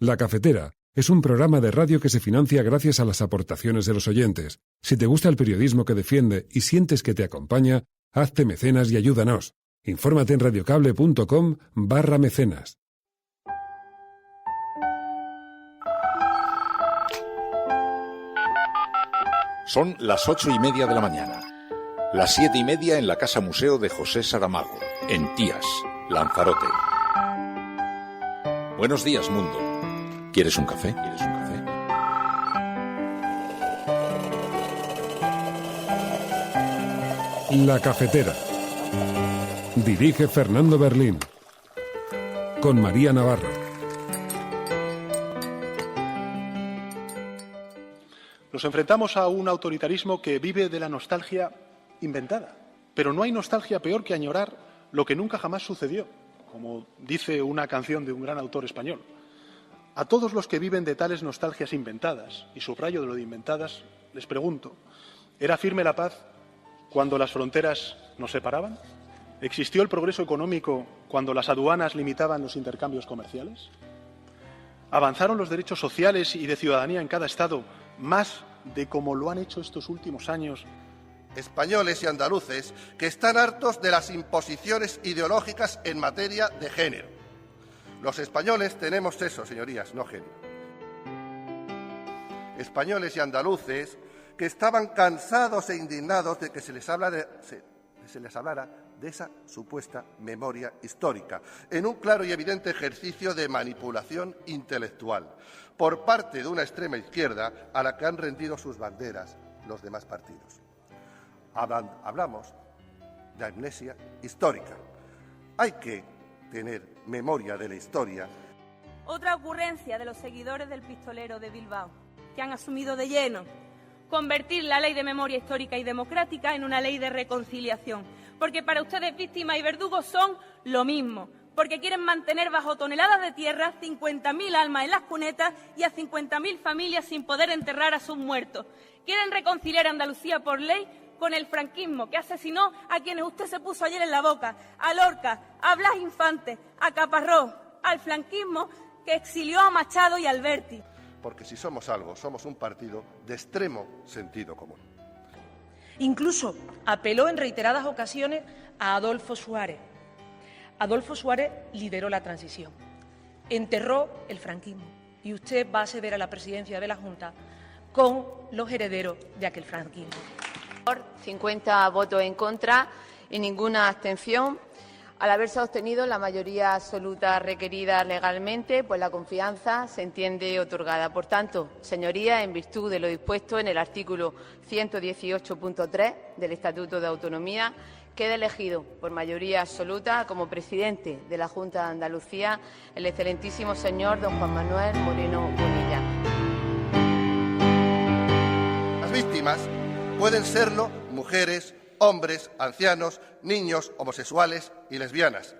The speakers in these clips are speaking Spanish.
La Cafetera es un programa de radio que se financia gracias a las aportaciones de los oyentes. Si te gusta el periodismo que defiende y sientes que te acompaña, hazte mecenas y ayúdanos. Infórmate en radiocable.com/mecenas. Son las 8:30 de la mañana. Las 7:30 en la Casa Museo de José Saramago, en Tías, Lanzarote. Buenos días, mundo. ¿Quieres un café? La Cafetera. Dirige Fernando Berlín. Con María Navarro. Nos enfrentamos a un autoritarismo que vive de la nostalgia inventada. Pero no hay nostalgia peor que añorar lo que nunca jamás sucedió, como dice una canción de un gran autor español. A todos los que viven de tales nostalgias inventadas, y subrayo de lo de inventadas, les pregunto, ¿era firme la paz cuando las fronteras nos separaban? ¿Existió el progreso económico cuando las aduanas limitaban los intercambios comerciales? ¿Avanzaron los derechos sociales y de ciudadanía en cada Estado más de como lo han hecho estos últimos años? Españoles y andaluces que están hartos de las imposiciones ideológicas en materia de género. Los españoles tenemos eso, señorías, no genio. Españoles y andaluces que estaban cansados e indignados de que se les hablara de esa supuesta memoria histórica, en un claro y evidente ejercicio de manipulación intelectual por parte de una extrema izquierda a la que han rendido sus banderas los demás partidos. Hablamos de amnesia histórica. Hay que tener memoria de la historia. Otra ocurrencia de los seguidores del pistolero de Bilbao, que han asumido de lleno convertir la ley de memoria histórica y democrática en una ley de reconciliación, porque para ustedes víctimas y verdugos son lo mismo, porque quieren mantener bajo toneladas de tierra 50.000 almas en las cunetas y a 50.000 familias sin poder enterrar a sus muertos. Quieren reconciliar Andalucía por ley con el franquismo, que asesinó a quienes usted se puso ayer en la boca, a Lorca, a Blas Infante, a Caparrós, al franquismo que exilió a Machado y a Alberti. Porque si somos algo, somos un partido de extremo sentido común. Incluso apeló en reiteradas ocasiones a Adolfo Suárez. Adolfo Suárez lideró la transición, enterró el franquismo y usted va a acceder a la presidencia de la Junta con los herederos de aquel franquismo. 50 votos en contra y ninguna abstención. Al haberse obtenido la mayoría absoluta requerida legalmente, pues la confianza se entiende otorgada. Por tanto, señorías, en virtud de lo dispuesto en el artículo 118.3 del Estatuto de Autonomía, queda elegido por mayoría absoluta como presidente de la Junta de Andalucía el excelentísimo señor don Juan Manuel Moreno Bonilla. Las víctimas pueden serlo mujeres, hombres, ancianos, niños, homosexuales y lesbianas.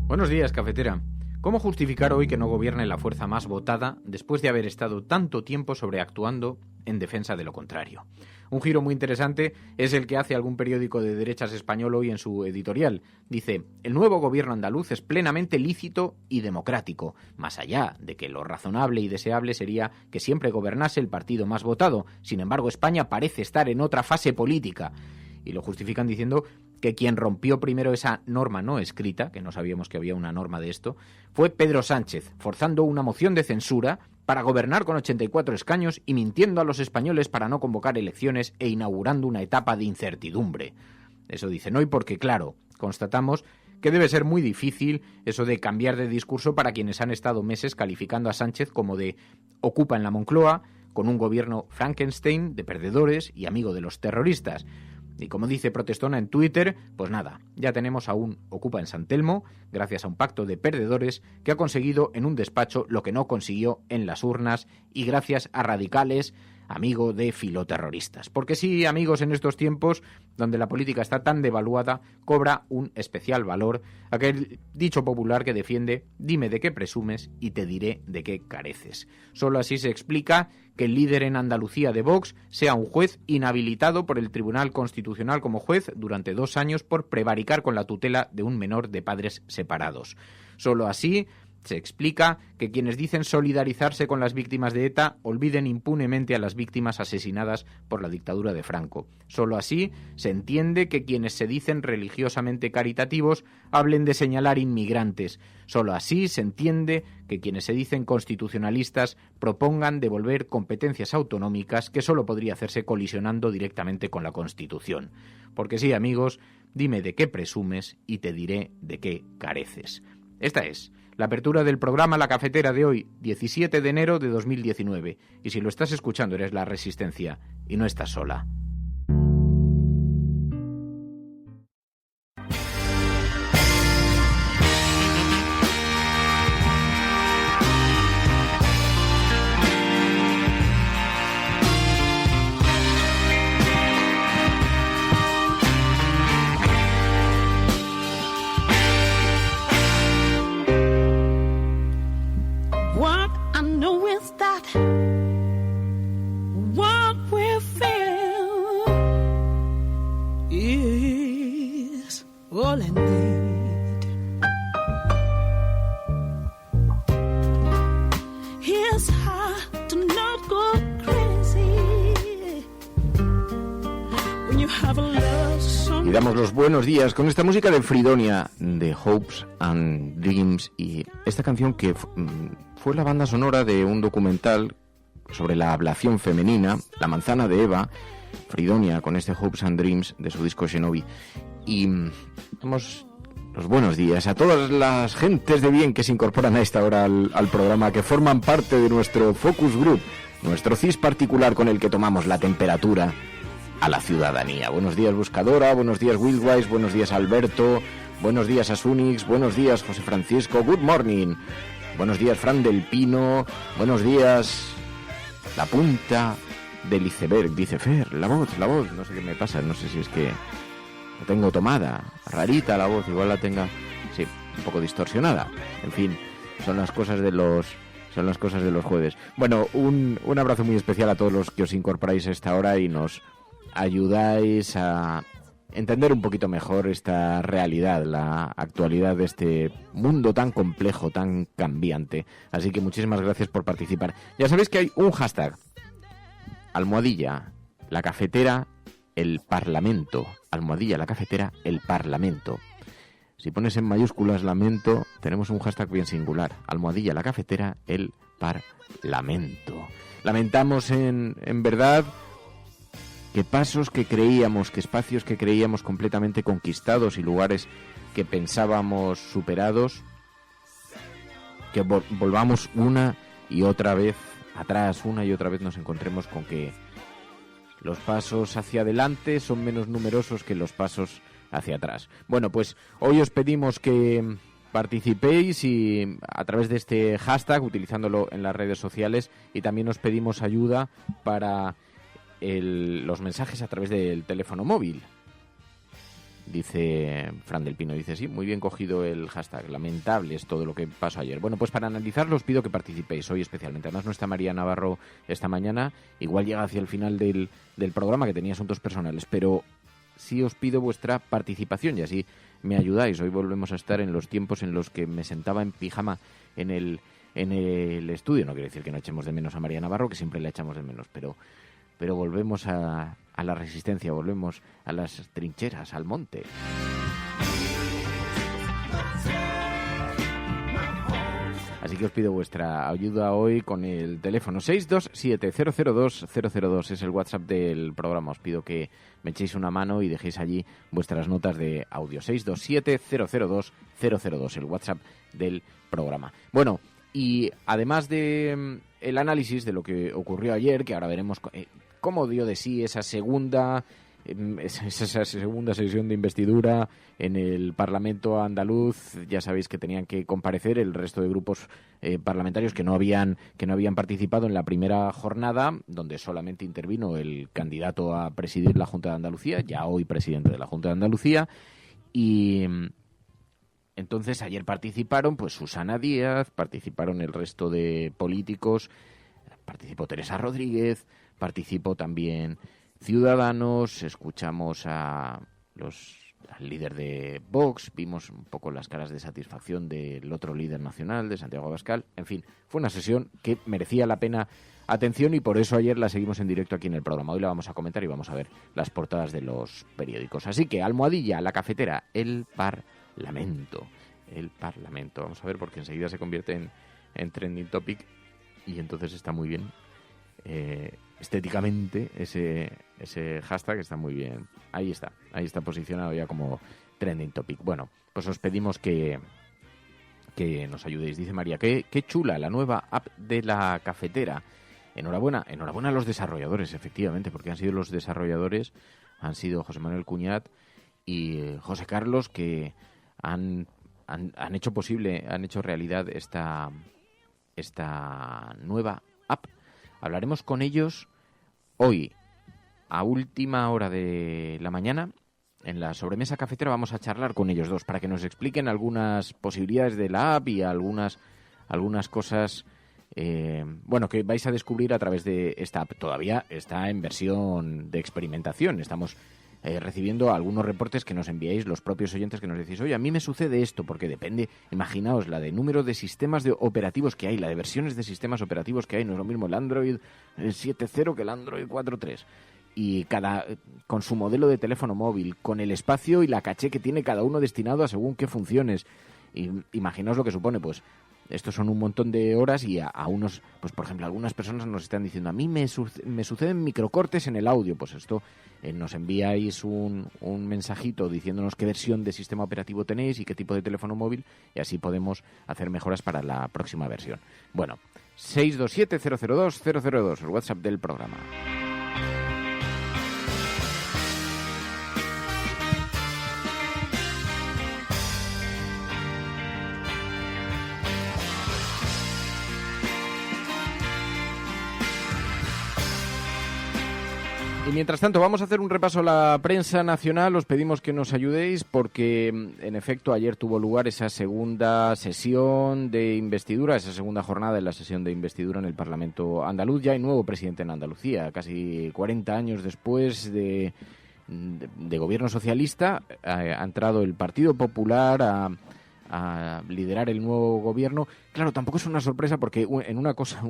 Buenos días, cafetera. ¿Cómo justificar hoy que no gobierne la fuerza más votada después de haber estado tanto tiempo sobreactuando en defensa de lo contrario? Un giro muy interesante es el que hace algún periódico de derechas español hoy en su editorial. Dice, el nuevo gobierno andaluz es plenamente lícito y democrático, más allá de que lo razonable y deseable sería que siempre gobernase el partido más votado. Sin embargo, España parece estar en otra fase política. Y lo justifican diciendo que quien rompió primero esa norma no escrita, que no sabíamos que había una norma de esto, fue Pedro Sánchez, forzando una moción de censura para gobernar con 84 escaños y mintiendo a los españoles para no convocar elecciones e inaugurando una etapa de incertidumbre. Eso dicen hoy porque, claro, constatamos que debe ser muy difícil eso de cambiar de discurso para quienes han estado meses calificando a Sánchez como de ocupa en la Moncloa, con un gobierno Frankenstein de perdedores y amigo de los terroristas. Y como dice Protestona en Twitter, pues nada, ya tenemos a un ocupa en San Telmo, gracias a un pacto de perdedores que ha conseguido en un despacho lo que no consiguió en las urnas y gracias a radicales, amigo de filoterroristas. Porque sí, amigos, en estos tiempos donde la política está tan devaluada, cobra un especial valor aquel dicho popular que defiende: dime de qué presumes y te diré de qué careces. Solo así se explica que el líder en Andalucía de Vox sea un juez inhabilitado por el Tribunal Constitucional como juez durante 2 años por prevaricar con la tutela de un menor de padres separados. Solo así se explica que quienes dicen solidarizarse con las víctimas de ETA olviden impunemente a las víctimas asesinadas por la dictadura de Franco. Solo así se entiende que quienes se dicen religiosamente caritativos hablen de señalar inmigrantes. Solo así se entiende que quienes se dicen constitucionalistas propongan devolver competencias autonómicas que solo podría hacerse colisionando directamente con la Constitución. Porque sí, amigos, dime de qué presumes y te diré de qué careces. Esta es la apertura del programa La Cafetera de hoy, 17 de enero de 2019. Y si lo estás escuchando, eres La Resistencia y no estás sola. Y damos los buenos días con esta música de Fridonia, de Hopes and Dreams, y esta canción que fue la banda sonora de un documental sobre la ablación femenina, La manzana de Eva, Fridonia, con este Hopes and Dreams de su disco Shinobi. Y damos los buenos días a todas las gentes de bien que se incorporan a esta hora al programa, que forman parte de nuestro Focus Group, nuestro CIS particular con el que tomamos la temperatura a la ciudadanía. Buenos días, Buscadora, buenos días, Willwise, buenos días, Alberto, buenos días, Asunix, buenos días, José Francisco, good morning, buenos días, Fran del Pino, buenos días, la punta del iceberg, dice Fer, la voz, no sé qué me pasa, no sé si es que la tengo tomada, rarita la voz, igual la tenga, sí, un poco distorsionada, en fin, son las cosas de los jueves. Bueno, un abrazo muy especial a todos los que os incorporáis a esta hora y nos ayudáis a entender un poquito mejor esta realidad, la actualidad de este mundo tan complejo, tan cambiante. Así que muchísimas gracias por participar. Ya sabéis que hay un hashtag, almohadilla, la cafetera, el parlamento. Almohadilla, la cafetera, el parlamento. Si pones en mayúsculas lamento, tenemos un hashtag bien singular. Almohadilla, la cafetera, el parlamento. Lamentamos en verdad que pasos que creíamos, que espacios que creíamos completamente conquistados y lugares que pensábamos superados, que volvamos una y otra vez atrás, una y otra vez nos encontremos con que los pasos hacia adelante son menos numerosos que los pasos hacia atrás. Bueno, pues hoy os pedimos que participéis y a través de este hashtag, utilizándolo en las redes sociales, y también os pedimos ayuda para los mensajes a través del teléfono móvil. Dice Fran del Pino, dice, sí, muy bien cogido el hashtag, lamentable es todo lo que pasó ayer. Bueno, pues para analizarlo os pido que participéis hoy especialmente. Además no está María Navarro esta mañana, igual llega hacia el final del programa, que tenía asuntos personales, pero sí os pido vuestra participación y así me ayudáis. Hoy volvemos a estar en los tiempos en los que me sentaba en pijama en el estudio. No quiere decir que no echemos de menos a María Navarro, que siempre la echamos de menos, pero volvemos a la resistencia, volvemos a las trincheras, al monte. Así que os pido vuestra ayuda hoy con el teléfono 627-002-002, es el WhatsApp del programa. Os pido que me echéis una mano y dejéis allí vuestras notas de audio. 627-002-002, el WhatsApp del programa. Bueno, y además de el análisis de lo que ocurrió ayer, que ahora veremos cómo dio de sí esa segunda sesión de investidura en el Parlamento andaluz. Ya sabéis que tenían que comparecer el resto de grupos parlamentarios que no habían participado en la primera jornada, donde solamente intervino el candidato a presidir la Junta de Andalucía, ya hoy presidente de la Junta de Andalucía, y entonces ayer participaron pues Susana Díaz, participaron el resto de políticos, participó Teresa Rodríguez, participó también Ciudadanos, escuchamos al líder de Vox, vimos un poco las caras de satisfacción del otro líder nacional, de Santiago Abascal. En fin, fue una sesión que merecía la pena atención y por eso ayer la seguimos en directo aquí en el programa. Hoy la vamos a comentar y vamos a ver las portadas de los periódicos. Así que, almohadilla, la cafetera, el Parlamento. El Parlamento. Vamos a ver, porque enseguida se convierte en trending topic y entonces está muy bien. Estéticamente ese hashtag está muy bien. Ahí está posicionado ya como trending topic. Bueno, pues os pedimos que nos ayudéis. Dice María, qué chula la nueva app de la cafetera. Enhorabuena a los desarrolladores, efectivamente, porque han sido los desarrolladores, han sido José Manuel Cuñat y José Carlos, que han hecho posible, han hecho realidad esta nueva app. Hablaremos con ellos hoy, a última hora de la mañana. En la sobremesa cafetera vamos a charlar con ellos dos para que nos expliquen algunas posibilidades de la app y algunas cosas que vais a descubrir a través de esta app. Todavía está en versión de experimentación. Estamos recibiendo algunos reportes que nos enviáis los propios oyentes, que nos decís, oye, a mí me sucede esto, porque depende, imaginaos, la de número de sistemas operativos que hay, la de versiones de sistemas operativos que hay, no es lo mismo el Android 7.0 que el Android 4.3. Y con su modelo de teléfono móvil, con el espacio y la caché que tiene cada uno destinado a según qué funciones. Y imaginaos lo que supone, pues estos son un montón de horas y a unos, pues por ejemplo, algunas personas nos están diciendo, a mí me suceden microcortes en el audio. Pues esto, nos enviáis un mensajito diciéndonos qué versión de sistema operativo tenéis y qué tipo de teléfono móvil, y así podemos hacer mejoras para la próxima versión. Bueno, 627-002-002, el WhatsApp del programa. Y mientras tanto vamos a hacer un repaso a la prensa nacional. Os pedimos que nos ayudéis porque, en efecto, ayer tuvo lugar esa segunda sesión de investidura, esa segunda jornada de la sesión de investidura en el Parlamento andaluz. Ya hay nuevo presidente en Andalucía, casi 40 años después de gobierno socialista. Ha entrado el Partido Popular a liderar el nuevo gobierno. Claro, tampoco es una sorpresa porque una cosa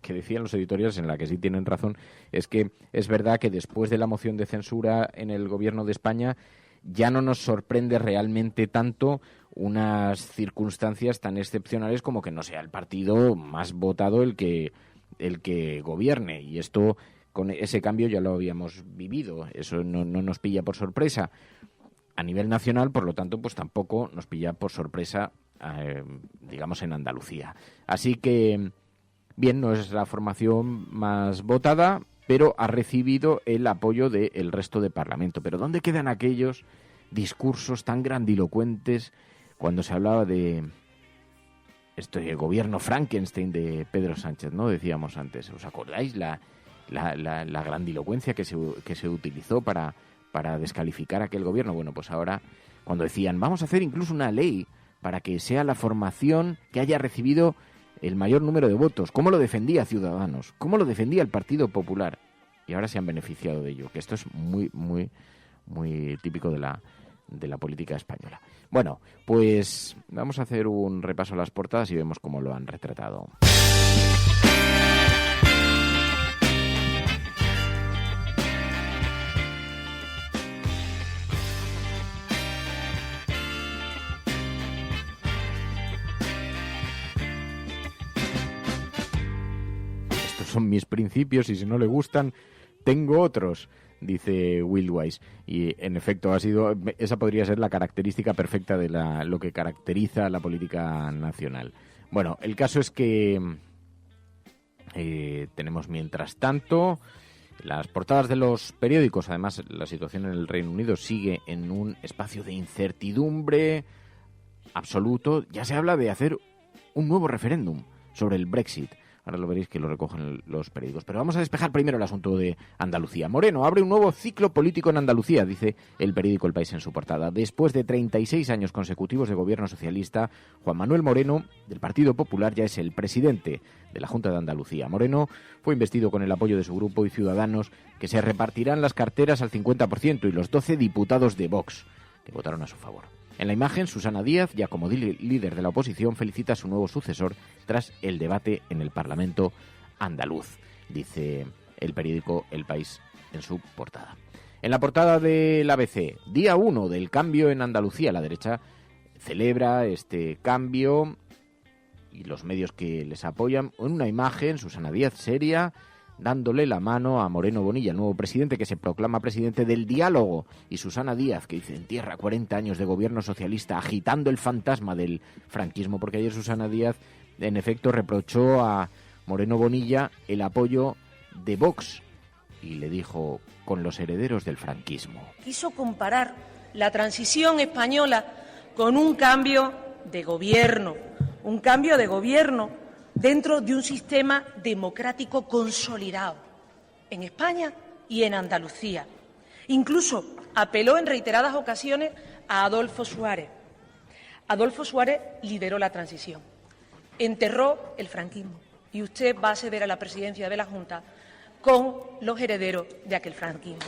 que decían los editoriales, en la que sí tienen razón, es que es verdad que después de la moción de censura en el gobierno de España ya no nos sorprende realmente tanto unas circunstancias tan excepcionales como que no sea el partido más votado el que gobierne. Y esto, con ese cambio ya lo habíamos vivido. Eso no nos pilla por sorpresa. A nivel nacional, por lo tanto, pues tampoco nos pilla por sorpresa, digamos, en Andalucía. Así que, bien, no es la formación más votada, pero ha recibido el apoyo del resto del Parlamento. Pero ¿dónde quedan aquellos discursos tan grandilocuentes cuando se hablaba de el gobierno Frankenstein de Pedro Sánchez, ¿no? Decíamos antes. ¿Os acordáis la grandilocuencia que se utilizó para descalificar aquel gobierno? Bueno, pues ahora, cuando decían, vamos a hacer incluso una ley para que sea la formación que haya recibido el mayor número de votos. ¿Cómo lo defendía Ciudadanos? ¿Cómo lo defendía el Partido Popular? Y ahora se han beneficiado de ello, que esto es muy, muy, muy típico de la política española. Bueno, pues vamos a hacer un repaso a las portadas y vemos cómo lo han retratado. Son mis principios y si no le gustan, tengo otros, dice Will Wise. Y en efecto, esa podría ser la característica perfecta de lo que caracteriza la política nacional. Bueno, el caso es que tenemos, mientras tanto, las portadas de los periódicos. Además, la situación en el Reino Unido sigue en un espacio de incertidumbre absoluto. Ya se habla de hacer un nuevo referéndum sobre el Brexit. Ahora lo veréis que lo recogen los periódicos. Pero vamos a despejar primero el asunto de Andalucía. Moreno abre un nuevo ciclo político en Andalucía, dice el periódico El País en su portada. Después de 36 años consecutivos de gobierno socialista, Juan Manuel Moreno, del Partido Popular, ya es el presidente de la Junta de Andalucía. Moreno fue investido con el apoyo de su grupo y Ciudadanos, que se repartirán las carteras al 50%, y los 12 diputados de Vox, que votaron a su favor. En la imagen, Susana Díaz, ya como líder de la oposición, felicita a su nuevo sucesor tras el debate en el Parlamento andaluz, dice el periódico El País en su portada. En la portada del ABC, día 1 del cambio en Andalucía, la derecha celebra este cambio y los medios que les apoyan. En una imagen, Susana Díaz seria, dándole la mano a Moreno Bonilla, nuevo presidente que se proclama presidente del diálogo, y Susana Díaz, que dice entierra 40 años de gobierno socialista, agitando el fantasma del franquismo, porque ayer Susana Díaz, en efecto, reprochó a Moreno Bonilla el apoyo de Vox y le dijo con los herederos del franquismo. Quiso comparar la transición española con un cambio de gobierno dentro de un sistema democrático consolidado en España y en Andalucía. Incluso apeló en reiteradas ocasiones a Adolfo Suárez. Adolfo Suárez lideró la transición, enterró el franquismo, y usted va a acceder a la presidencia de la Junta con los herederos de aquel franquismo.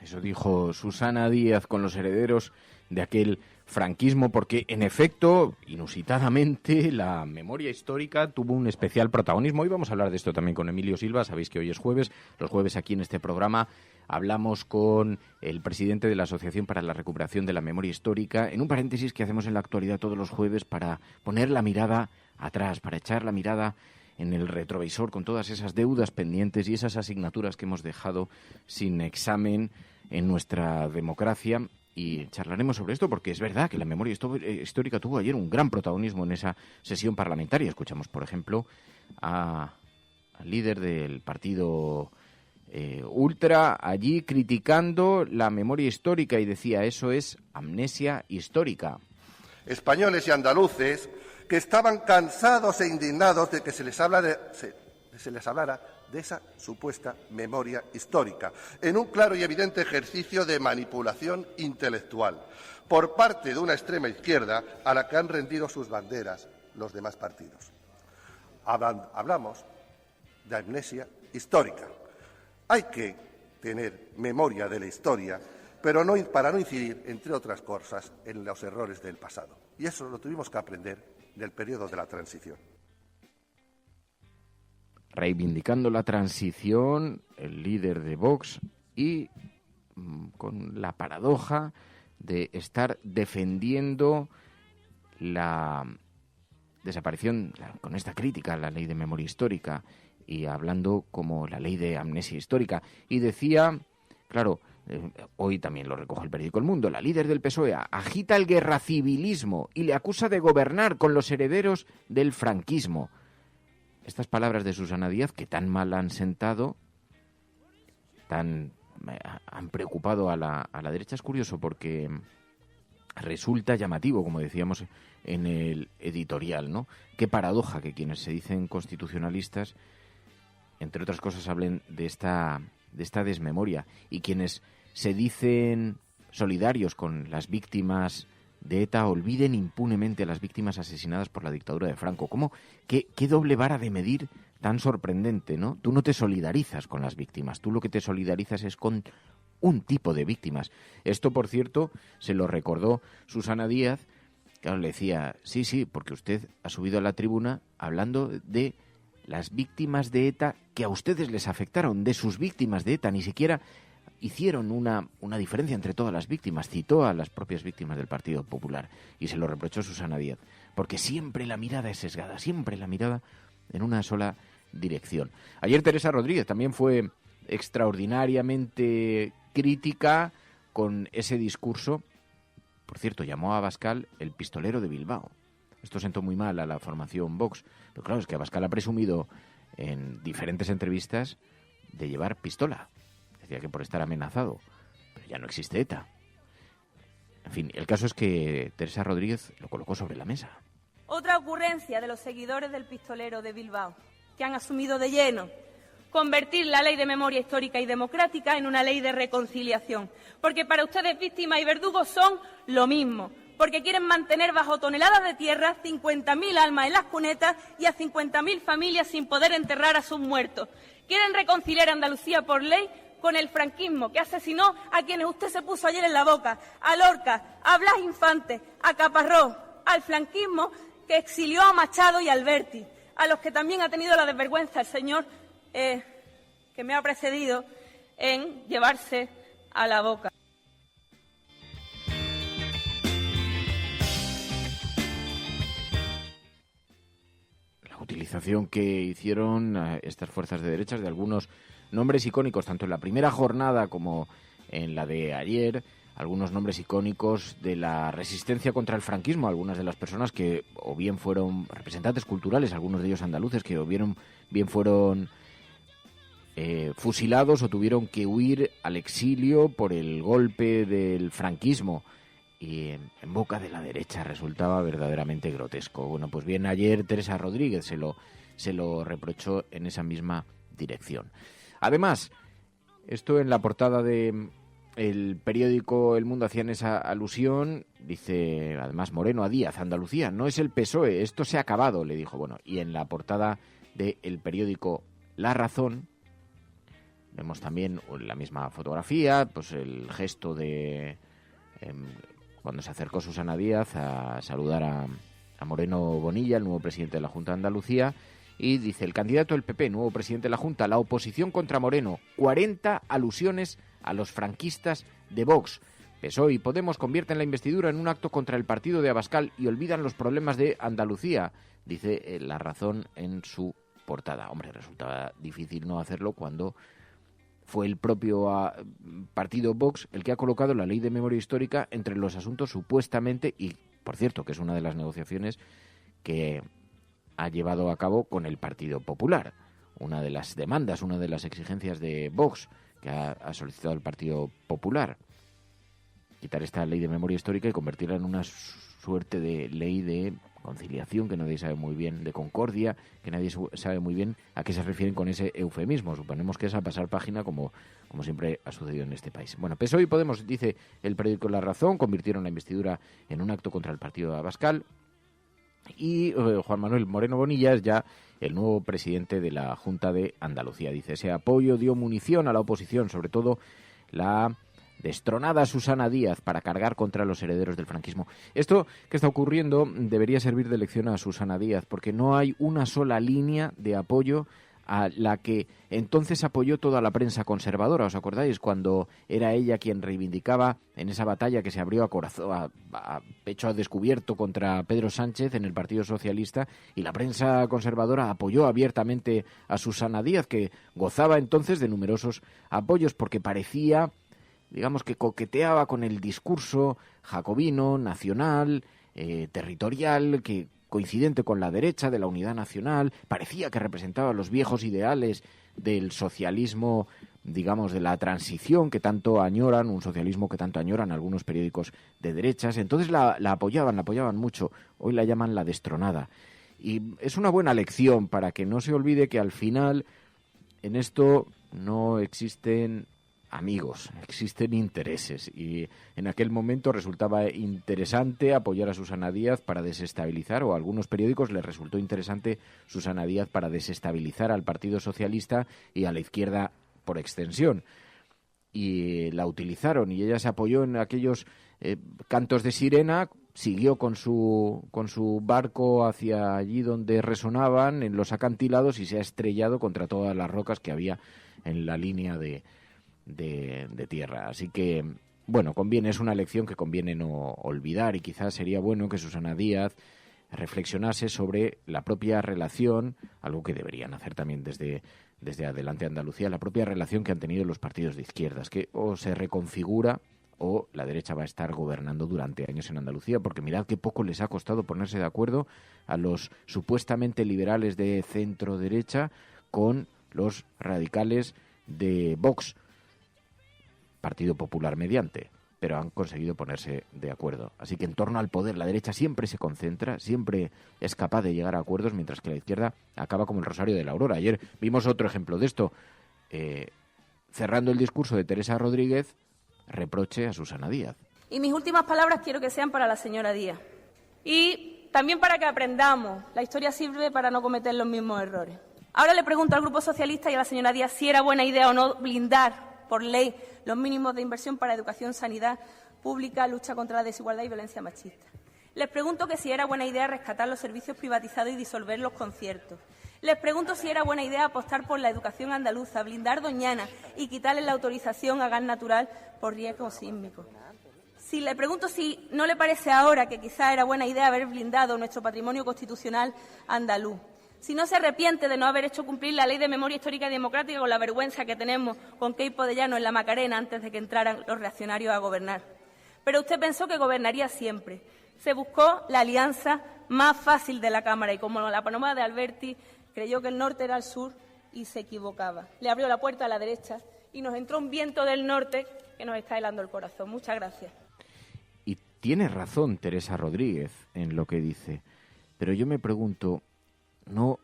Eso dijo Susana Díaz, con los herederos de aquel franquismo, porque en efecto, inusitadamente, la memoria histórica tuvo un especial protagonismo. Hoy vamos a hablar de esto también con Emilio Silva. Sabéis que hoy es jueves. Los jueves aquí en este programa hablamos con el presidente de la Asociación para la Recuperación de la Memoria Histórica, en un paréntesis que hacemos en la actualidad todos los jueves para poner la mirada atrás, para echar la mirada en el retrovisor con todas esas deudas pendientes y esas asignaturas que hemos dejado sin examen en nuestra democracia. Y charlaremos sobre esto porque es verdad que la memoria histórica tuvo ayer un gran protagonismo en esa sesión parlamentaria. Escuchamos, por ejemplo, al líder del partido Ultra allí criticando la memoria histórica y decía: eso es amnesia histórica. Españoles y andaluces que estaban cansados e indignados de que se les hablara de esa supuesta memoria histórica, en un claro y evidente ejercicio de manipulación intelectual por parte de una extrema izquierda a la que han rendido sus banderas los demás partidos. Hablamos de amnesia histórica. Hay que tener memoria de la historia, pero para no incidir, entre otras cosas, en los errores del pasado. Y eso lo tuvimos que aprender del periodo de la transición. Reivindicando la transición, el líder de Vox, y con la paradoja de estar defendiendo la desaparición, con esta crítica a la ley de memoria histórica, y hablando como la ley de amnesia histórica. Y decía, claro, hoy también lo recoge el periódico El Mundo, la líder del PSOE agita el guerracivilismo y le acusa de gobernar con los herederos del franquismo. Estas palabras de Susana Díaz, que tan mal han sentado, han preocupado a la derecha, es curioso porque resulta llamativo, como decíamos en el editorial, ¿no? Qué paradoja que quienes se dicen constitucionalistas, entre otras cosas, hablen de esta desmemoria, y quienes se dicen solidarios con las víctimas de ETA olviden impunemente a las víctimas asesinadas por la dictadura de Franco. ¿Cómo? ¿Qué doble vara de medir tan sorprendente, ¿no? Tú no te solidarizas con las víctimas, tú lo que te solidarizas es con un tipo de víctimas. Esto, por cierto, se lo recordó Susana Díaz, que le decía, sí, porque usted ha subido a la tribuna hablando de las víctimas de ETA que a ustedes les afectaron, de sus víctimas de ETA, ni siquiera hicieron una diferencia entre todas las víctimas, citó a las propias víctimas del Partido Popular, y se lo reprochó Susana Díaz, porque siempre la mirada es sesgada, siempre la mirada en una sola dirección. Ayer Teresa Rodríguez también fue extraordinariamente crítica con ese discurso. Por cierto, llamó a Abascal el pistolero de Bilbao. Esto sentó muy mal a la formación Vox, pero claro, es que Abascal ha presumido en diferentes entrevistas de llevar pistola. Decía que por estar amenazado, pero ya no existe ETA. En fin, el caso es que Teresa Rodríguez lo colocó sobre la mesa. Otra ocurrencia de los seguidores del pistolero de Bilbao, que han asumido de lleno convertir la Ley de Memoria Histórica y Democrática en una ley de reconciliación, porque para ustedes víctimas y verdugos son lo mismo, porque quieren mantener bajo toneladas de tierra 50.000 almas en las cunetas y a 50.000 familias sin poder enterrar a sus muertos. Quieren reconciliar a Andalucía por ley con el franquismo, que asesinó a quienes usted se puso ayer en la boca, a Lorca, a Blas Infante, a Caparrós, al franquismo que exilió a Machado y a Alberti, a los que también ha tenido la desvergüenza el señor que me ha precedido en llevarse a la boca. La utilización que hicieron estas fuerzas de derechas de algunos nombres icónicos, tanto en la primera jornada como en la de ayer, algunos nombres icónicos de la resistencia contra el franquismo, algunas de las personas que o bien fueron representantes culturales, algunos de ellos andaluces, que o bien fueron fusilados o tuvieron que huir al exilio por el golpe del franquismo, y en boca de la derecha resultaba verdaderamente grotesco. Bueno, pues bien, ayer Teresa Rodríguez se lo reprochó en esa misma dirección. Además, esto en la portada de el periódico El Mundo hacían esa alusión, dice además Moreno a Díaz: Andalucía no es el PSOE, esto se ha acabado, le dijo. Bueno, y en la portada del periódico La Razón vemos también la misma fotografía, pues el gesto de cuando se acercó Susana Díaz a saludar a Moreno Bonilla, el nuevo presidente de la Junta de Andalucía, y dice: el candidato del PP, nuevo presidente de la Junta, la oposición contra Moreno, 40 alusiones a los franquistas de Vox. PSOE y Podemos convierten la investidura en un acto contra el partido de Abascal y olvidan los problemas de Andalucía, dice La Razón en su portada. Hombre, resultaba difícil no hacerlo cuando fue el propio partido Vox el que ha colocado la Ley de Memoria Histórica entre los asuntos supuestamente, y por cierto que es una de las negociaciones que ha llevado a cabo con el Partido Popular, una de las demandas, una de las exigencias de Vox que ha solicitado el Partido Popular: quitar esta Ley de Memoria Histórica y convertirla en una suerte de ley de conciliación, que nadie sabe muy bien, de concordia, que nadie sabe muy bien a qué se refieren con ese eufemismo. Suponemos que es a pasar página, como siempre ha sucedido en este país. Bueno, PSOE y Podemos, dice el periódico La Razón, convirtieron la investidura en un acto contra el partido de Abascal, y Juan Manuel Moreno Bonilla es ya el nuevo presidente de la Junta de Andalucía. Dice: ese apoyo dio munición a la oposición, sobre todo la destronada Susana Díaz, para cargar contra los herederos del franquismo. Esto que está ocurriendo debería servir de lección a Susana Díaz, porque no hay una sola línea de apoyo a la que entonces apoyó toda la prensa conservadora. ¿Os acordáis? Cuando era ella quien reivindicaba en esa batalla que se abrió a pecho a descubierto contra Pedro Sánchez en el Partido Socialista, y la prensa conservadora apoyó abiertamente a Susana Díaz, que gozaba entonces de numerosos apoyos porque parecía, digamos, que coqueteaba con el discurso jacobino, nacional, territorial, que coincidente con la derecha, de la unidad nacional, parecía que representaba los viejos ideales del socialismo, digamos, de la transición que tanto añoran, un socialismo que tanto añoran algunos periódicos de derechas. Entonces la apoyaban mucho. Hoy la llaman la destronada. Y es una buena lección para que no se olvide que al final en esto no existen amigos, existen intereses, y en aquel momento resultaba interesante apoyar a Susana Díaz para desestabilizar, o a algunos periódicos les resultó interesante Susana Díaz para desestabilizar al Partido Socialista y a la izquierda por extensión, y la utilizaron, y ella se apoyó en aquellos cantos de sirena, siguió con su barco hacia allí donde resonaban, en los acantilados, y se ha estrellado contra todas las rocas que había en la línea de tierra. Así que, bueno, es una lección que conviene no olvidar, y quizás sería bueno que Susana Díaz reflexionase sobre la propia relación, algo que deberían hacer también desde Adelante Andalucía, la propia relación que han tenido los partidos de izquierdas, que o se reconfigura o la derecha va a estar gobernando durante años en Andalucía, porque mirad qué poco les ha costado ponerse de acuerdo a los supuestamente liberales de centro-derecha con los radicales de Vox, Partido Popular mediante. pero han conseguido ponerse de acuerdo. Así que en torno al poder, la derecha siempre se concentra, siempre es capaz de llegar a acuerdos, mientras que la izquierda acaba como el rosario de la aurora. Ayer vimos otro ejemplo de esto. Cerrando el discurso de Teresa Rodríguez, reproche a Susana Díaz. Y mis últimas palabras quiero que sean para la señora Díaz. Y también para que aprendamos. La historia sirve para no cometer los mismos errores. Ahora le pregunto al Grupo Socialista y a la señora Díaz si era buena idea o no blindar por ley los mínimos de inversión para educación, sanidad pública, lucha contra la desigualdad y violencia machista. Les pregunto que si era buena idea rescatar los servicios privatizados y disolver los conciertos. Les pregunto si era buena idea apostar por la educación andaluza, blindar Doñana y quitarle la autorización a gas natural por riesgo sísmico. Si le pregunto si no le parece ahora que quizá era buena idea haber blindado nuestro patrimonio constitucional andaluz. Si no se arrepiente de no haber hecho cumplir la Ley de Memoria Histórica y Democrática con la vergüenza que tenemos con Queipo de Llano en la Macarena antes de que entraran los reaccionarios a gobernar. Pero usted pensó que gobernaría siempre. Se buscó la alianza más fácil de la Cámara y como la paloma de Alberti creyó que el norte era el sur y se equivocaba. Le abrió la puerta a la derecha y nos entró un viento del norte que nos está helando el corazón. Muchas gracias. Y tiene razón Teresa Rodríguez en lo que dice, pero yo me pregunto, ¿no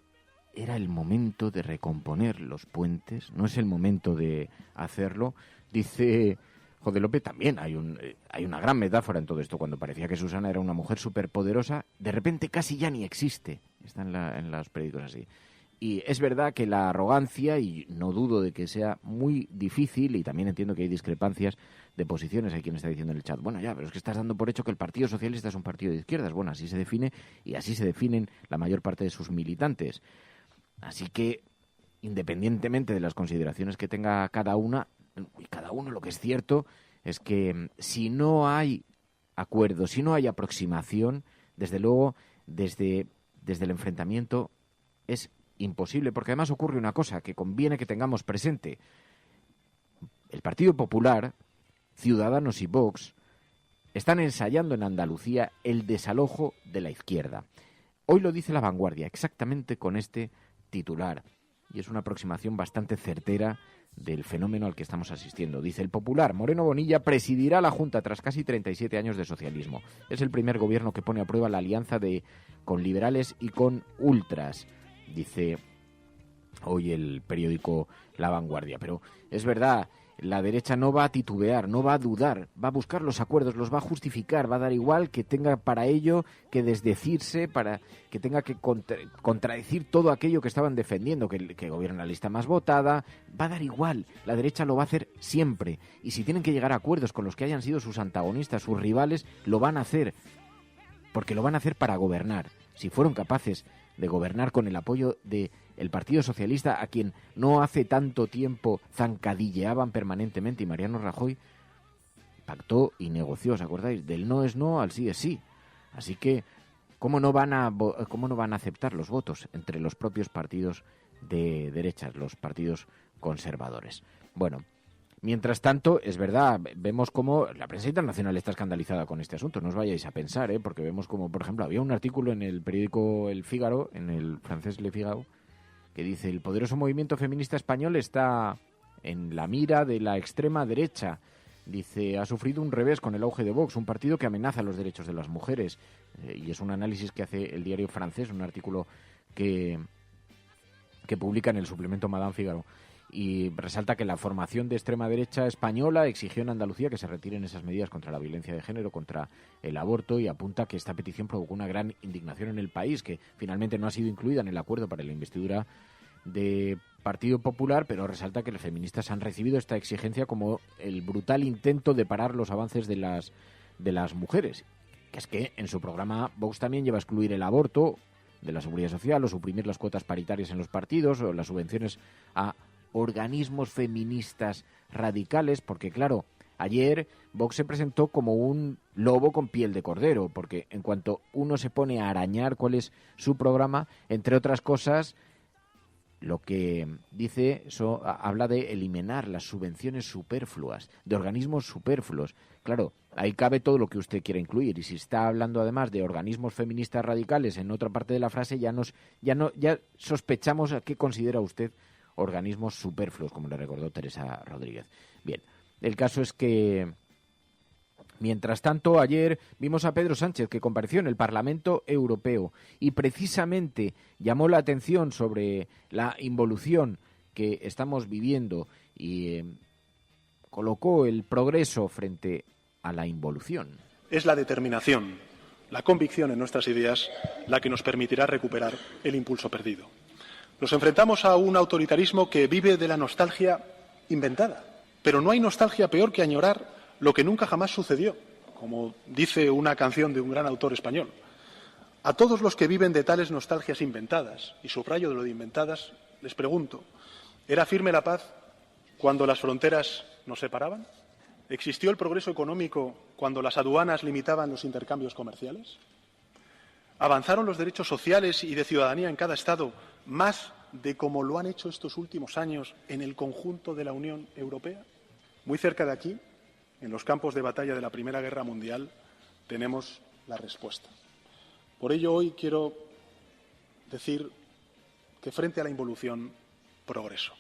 era el momento de recomponer los puentes? ¿No es el momento de hacerlo? Dice José López, también hay una gran metáfora en todo esto. Cuando parecía que Susana era una mujer superpoderosa, de repente casi ya ni existe. Está en los periódicos así. Y es verdad que la arrogancia, y no dudo de que sea muy difícil, y también entiendo que hay discrepancias de posiciones, hay quien está diciendo en el chat, bueno, ya, pero es que estás dando por hecho que el Partido Socialista es un partido de izquierdas. Bueno, así se define, y así se definen la mayor parte de sus militantes. Así que, independientemente de las consideraciones que tenga cada una, y cada uno, lo que es cierto es que si no hay acuerdo, si no hay aproximación, desde luego, desde el enfrentamiento es imposible, porque además ocurre una cosa que conviene que tengamos presente. El Partido Popular, Ciudadanos y Vox están ensayando en Andalucía el desalojo de la izquierda. Hoy lo dice La Vanguardia, exactamente con este titular, y es una aproximación bastante certera del fenómeno al que estamos asistiendo. Dice el Popular, Moreno Bonilla presidirá la Junta tras casi 37 años de socialismo. Es el primer gobierno que pone a prueba la alianza con liberales y con ultras, dice hoy el periódico La Vanguardia. Pero es verdad, la derecha no va a titubear, no va a dudar, va a buscar los acuerdos, los va a justificar, va a dar igual que tenga para ello que desdecirse, para que tenga que contradecir todo aquello que estaban defendiendo, que gobierna la lista más votada, va a dar igual, la derecha lo va a hacer siempre, y si tienen que llegar a acuerdos con los que hayan sido sus antagonistas, sus rivales, lo van a hacer, porque lo van a hacer para gobernar. Si fueron capaces de gobernar con el apoyo del Partido Socialista, a quien no hace tanto tiempo zancadilleaban permanentemente, y Mariano Rajoy pactó y negoció, ¿os acordáis? Del no es no al sí es sí. Así que, ¿cómo no van a aceptar los votos entre los propios partidos de derechas, los partidos conservadores? Bueno, mientras tanto, es verdad, vemos cómo la prensa internacional está escandalizada con este asunto. No os vayáis a pensar, porque vemos como, por ejemplo, había un artículo en el periódico El Figaro, en el francés Le Figaro, que dice: el poderoso movimiento feminista español está en la mira de la extrema derecha. Dice, ha sufrido un revés con el auge de Vox, un partido que amenaza los derechos de las mujeres. Y es un análisis que hace el diario francés, un artículo que publica en el suplemento Madame Figaro. Y resalta que la formación de extrema derecha española exigió en Andalucía que se retiren esas medidas contra la violencia de género, contra el aborto, y apunta que esta petición provocó una gran indignación en el país, que finalmente no ha sido incluida en el acuerdo para la investidura de Partido Popular, pero resalta que los feministas han recibido esta exigencia como el brutal intento de parar los avances de las mujeres, que es que en su programa Vox también lleva a excluir el aborto de la seguridad social, o suprimir las cuotas paritarias en los partidos, o las subvenciones a organismos feministas radicales, porque claro, ayer Vox se presentó como un lobo con piel de cordero, porque en cuanto uno se pone a arañar cuál es su programa, entre otras cosas, lo que dice, habla de eliminar las subvenciones superfluas, de organismos superfluos. Claro, ahí cabe todo lo que usted quiera incluir, y si está hablando además de organismos feministas radicales en otra parte de la frase, ya sospechamos a qué considera usted organismos superfluos, como le recordó Teresa Rodríguez. Bien, el caso es que Mientras tanto, ayer vimos a Pedro Sánchez, que compareció en el Parlamento Europeo y precisamente llamó la atención sobre la involución que estamos viviendo y colocó el progreso frente a la involución. Es la determinación, la convicción en nuestras ideas la que nos permitirá recuperar el impulso perdido. Nos enfrentamos a un autoritarismo que vive de la nostalgia inventada, pero no hay nostalgia peor que añorar lo que nunca jamás sucedió, como dice una canción de un gran autor español. A todos los que viven de tales nostalgias inventadas, y subrayo de lo de inventadas, les pregunto, ¿era firme la paz cuando las fronteras nos separaban? ¿Existió el progreso económico cuando las aduanas limitaban los intercambios comerciales? ¿Avanzaron los derechos sociales y de ciudadanía en cada Estado más de como lo han hecho estos últimos años en el conjunto de la Unión Europea? Muy cerca de aquí, en los campos de batalla de la Primera Guerra Mundial, tenemos la respuesta. Por ello, hoy quiero decir que frente a la involución, progreso.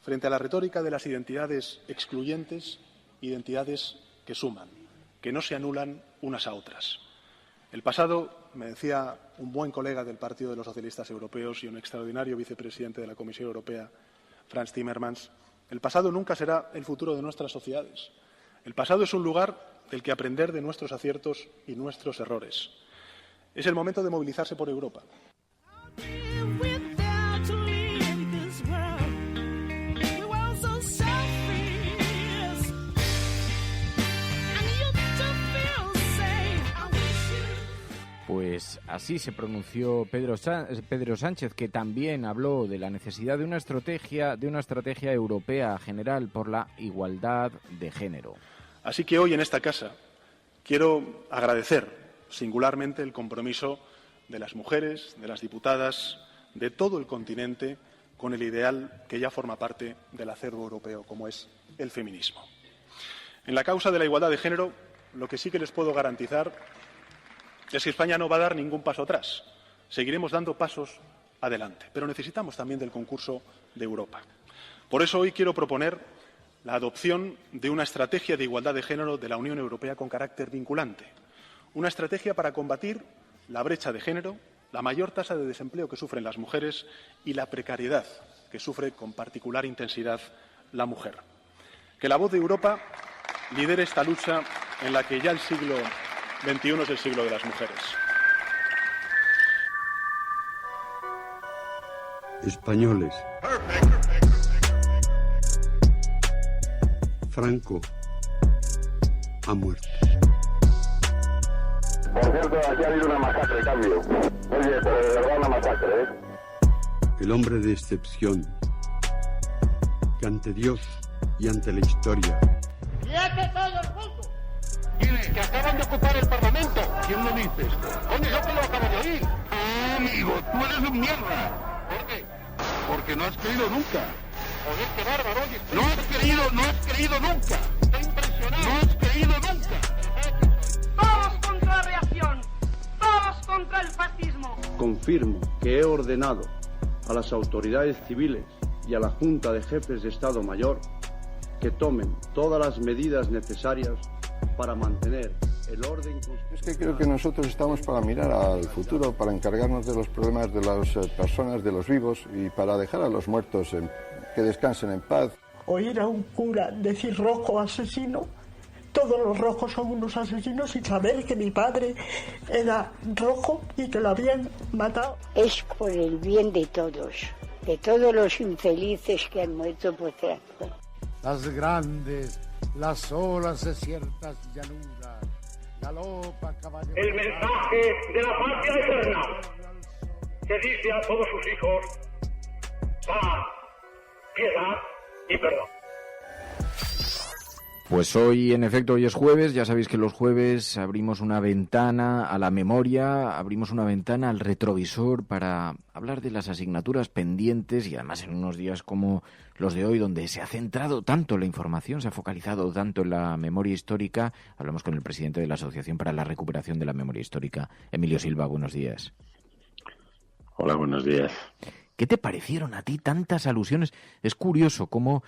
Frente a la retórica de las identidades excluyentes, identidades que suman, que no se anulan unas a otras. El pasado, me decía un buen colega del Partido de los Socialistas Europeos y un extraordinario vicepresidente de la Comisión Europea, Frans Timmermans, el pasado nunca será el futuro de nuestras sociedades. El pasado es un lugar del que aprender de nuestros aciertos y nuestros errores. Es el momento de movilizarse por Europa. Pues así se pronunció Pedro Sánchez, que también habló de la necesidad de una estrategia europea general por la igualdad de género. Así que hoy en esta casa quiero agradecer singularmente el compromiso de las mujeres, de las diputadas, de todo el continente con el ideal que ya forma parte del acervo europeo, como es el feminismo. En la causa de la igualdad de género, lo que sí que les puedo garantizar es que España no va a dar ningún paso atrás. Seguiremos dando pasos adelante, pero necesitamos también del concurso de Europa. Por eso hoy quiero proponer la adopción de una estrategia de igualdad de género de la Unión Europea con carácter vinculante. Una estrategia para combatir la brecha de género, la mayor tasa de desempleo que sufren las mujeres y la precariedad que sufre con particular intensidad la mujer. Que la voz de Europa lidere esta lucha en la que ya el siglo XXI es el siglo de las mujeres. Españoles. Franco ha muerto. Por cierto, aquí ha habido una masacre, cambio. Oye, pero de verdad una masacre, ¿eh? El hombre de excepción, que ante Dios y ante la historia. ¡Quieto todo el mundo! ¿Quiénes? Que acaban de ocupar el Parlamento. ¿Quién lo dice? Coño, yo que lo acabo de oír. Amigo, tú eres un mierda. ¿Por qué? Porque no has creído nunca. Joder, qué bárbaro, oye. No has creído nunca. Estoy impresionado. No has creído nunca. Todos contra la reacción. Todos contra el fascismo. Confirmo que he ordenado a las autoridades civiles y a la Junta de Jefes de Estado Mayor que tomen todas las medidas necesarias para mantener el orden constitucional. Es que creo que nosotros estamos para mirar al futuro, para encargarnos de los problemas de las personas, de los vivos y para dejar a los muertos que descansen en paz. Oír a un cura decir rojo asesino, todos los rojos son unos asesinos, y saber que mi padre era rojo y que lo habían matado. Es por el bien de todos los infelices que han muerto por tráfico. Las grandes, las olas de ciertas llanuras, galopa caballo. El mensaje de la patria eterna que dice a todos sus hijos: paz, piedad y perdón. Pues hoy, en efecto, hoy es jueves. Ya sabéis que los jueves abrimos una ventana a la memoria, abrimos una ventana al retrovisor para hablar de las asignaturas pendientes y además en unos días como los de hoy, donde se ha centrado tanto la información, se ha focalizado tanto en la memoria histórica. Hablamos con el presidente de la Asociación para la Recuperación de la Memoria Histórica, Emilio Silva. Buenos días. Hola, buenos días. ¿Qué te parecieron a ti tantas alusiones? Es curioso cómo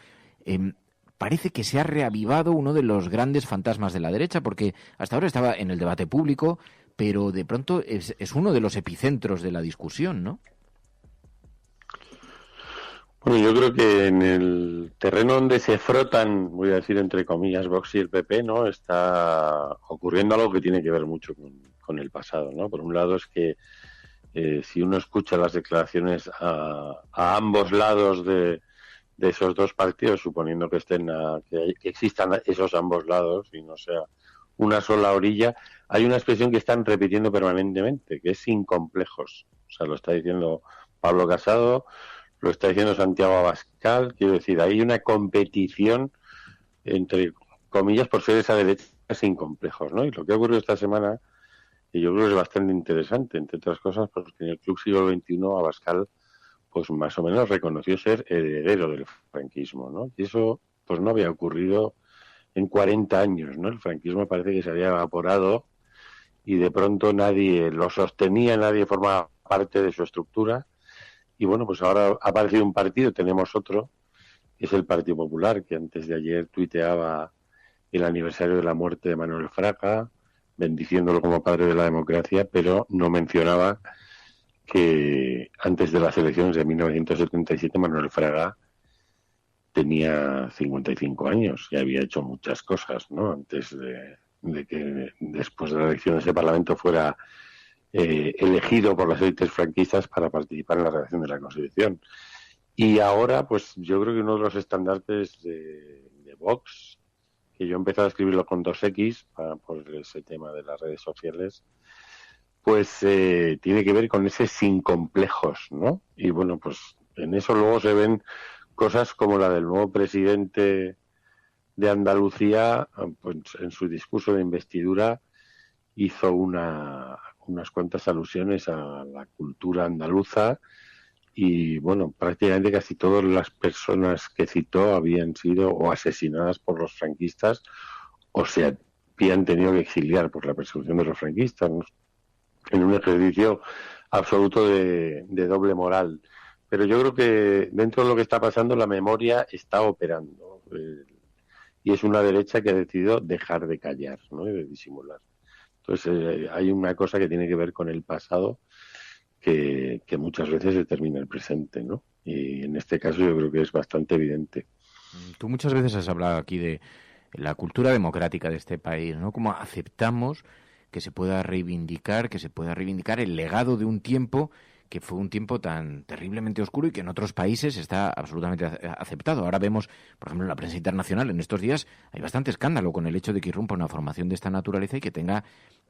parece que se ha reavivado uno de los grandes fantasmas de la derecha, porque hasta ahora estaba en el debate público, pero de pronto es uno de los epicentros de la discusión, ¿no? Bueno, yo creo que en el terreno donde se frotan, voy a decir entre comillas, Vox y el PP, ¿no? Está ocurriendo algo que tiene que ver mucho con el pasado, ¿no? Por un lado es que si uno escucha las declaraciones a ambos lados de esos dos partidos, suponiendo que que existan esos ambos lados y no sea una sola orilla, hay una expresión que están repitiendo permanentemente, que es sin complejos. O sea, lo está diciendo Pablo Casado, lo está diciendo Santiago Abascal, quiero decir, hay una competición, entre comillas, por ser esa derecha sin complejos, ¿no? Y lo que ha ocurrido esta semana, y yo creo que es bastante interesante, entre otras cosas, porque en el Club Siglo XXI Abascal, pues más o menos reconoció ser heredero del franquismo, ¿no? Y eso, pues no había ocurrido en 40 años, ¿no? El franquismo parece que se había evaporado y de pronto nadie lo sostenía, nadie formaba parte de su estructura. Y bueno, pues ahora ha aparecido un partido, tenemos otro, que es el Partido Popular, que antes de ayer tuiteaba el aniversario de la muerte de Manuel Fraga, bendiciéndolo como padre de la democracia, pero no mencionaba que antes de las elecciones de 1977 Manuel Fraga tenía 55 años y había hecho muchas cosas, ¿no? Antes de que después de la elección de ese Parlamento fuera elegido por las élites franquistas para participar en la redacción de la Constitución. Y ahora, pues yo creo que uno de los estandartes de Vox, que yo he empezado a escribirlo con 2X por ese tema de las redes sociales, pues tiene que ver con ese sin complejos, ¿no? Y bueno, pues en eso luego se ven cosas como la del nuevo presidente de Andalucía, pues en su discurso de investidura hizo unas cuantas alusiones a la cultura andaluza y, bueno, prácticamente casi todas las personas que citó habían sido o asesinadas por los franquistas o se habían tenido que exiliar por la persecución de los franquistas, ¿no? En un ejercicio absoluto de doble moral. Pero yo creo que dentro de lo que está pasando la memoria está operando y es una derecha que ha decidido dejar de callar, ¿no? Y de disimular. Entonces hay una cosa que tiene que ver con el pasado que muchas veces determina el presente, ¿no? Y en este caso yo creo que es bastante evidente. Tú muchas veces has hablado aquí de la cultura democrática de este país, ¿no? Cómo aceptamos que se pueda reivindicar el legado de un tiempo que fue un tiempo tan terriblemente oscuro y que en otros países está absolutamente aceptado. Ahora vemos, por ejemplo, en la prensa internacional, en estos días hay bastante escándalo con el hecho de que irrumpa una formación de esta naturaleza y que tenga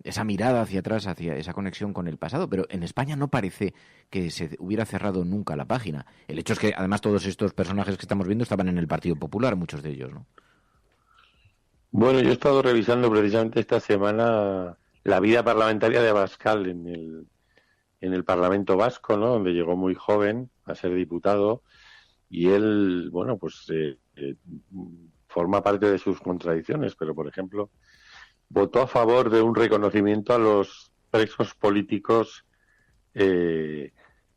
esa mirada hacia atrás, hacia esa conexión con el pasado. Pero en España no parece que se hubiera cerrado nunca la página. El hecho es que, además, todos estos personajes que estamos viendo estaban en el Partido Popular, muchos de ellos, ¿no? Bueno, yo he estado revisando precisamente esta semana la vida parlamentaria de Abascal en el Parlamento Vasco, ¿no? Donde llegó muy joven a ser diputado y él, bueno, pues forma parte de sus contradicciones, pero por ejemplo votó a favor de un reconocimiento a los presos políticos que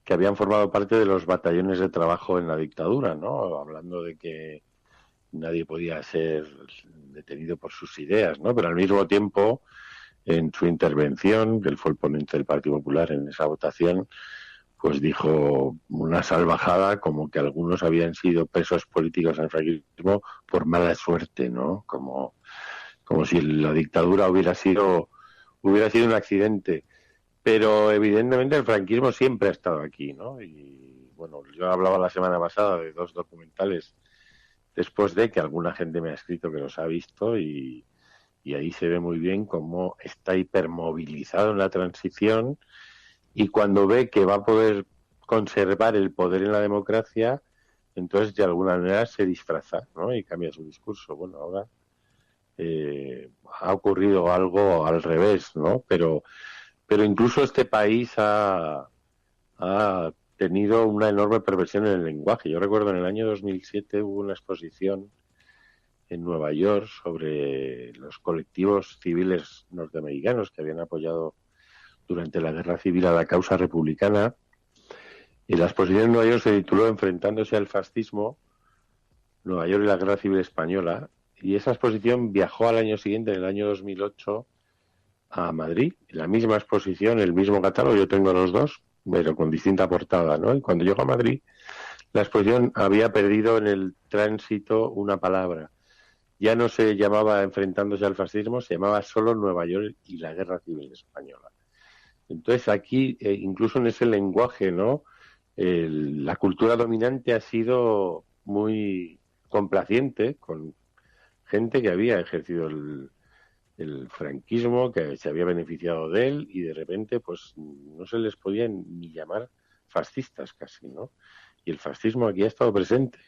habían formado parte de los batallones de trabajo en la dictadura, ¿no? Hablando de que nadie podía ser detenido por sus ideas, ¿no? Pero al mismo tiempo, en su intervención, que él fue el ponente del Partido Popular en esa votación, pues dijo una salvajada como que algunos habían sido presos políticos en el franquismo por mala suerte, ¿no? Como si la dictadura hubiera sido un accidente. Pero evidentemente el franquismo siempre ha estado aquí, ¿no? Y bueno, yo hablaba la semana pasada de 2 documentales después de que alguna gente me ha escrito que los ha visto y ahí se ve muy bien cómo está hipermovilizado en la transición y cuando ve que va a poder conservar el poder en la democracia, entonces de alguna manera se disfraza, ¿no? Y cambia su discurso. Bueno, ahora ha ocurrido algo al revés, ¿no? Pero incluso este país ha tenido una enorme perversión en el lenguaje. Yo recuerdo en el año 2007 hubo una exposición en Nueva York sobre los colectivos civiles norteamericanos que habían apoyado durante la Guerra Civil a la causa republicana. Y la exposición en Nueva York se tituló Enfrentándose al fascismo Nueva York y la Guerra Civil Española, y esa exposición viajó al año siguiente, en el año 2008, a Madrid, la misma exposición, el mismo catálogo, yo tengo los dos, pero con distinta portada, ¿no? Y cuando llegó a Madrid, la exposición había perdido en el tránsito una palabra. Ya no se llamaba Enfrentándose al fascismo, se llamaba solo Nueva York y la Guerra Civil Española. Entonces aquí, incluso en ese lenguaje, ¿no? La cultura dominante ha sido muy complaciente con gente que había ejercido el franquismo, que se había beneficiado de él, y de repente pues no se les podía ni llamar fascistas casi, ¿no? Y el fascismo aquí ha estado presente,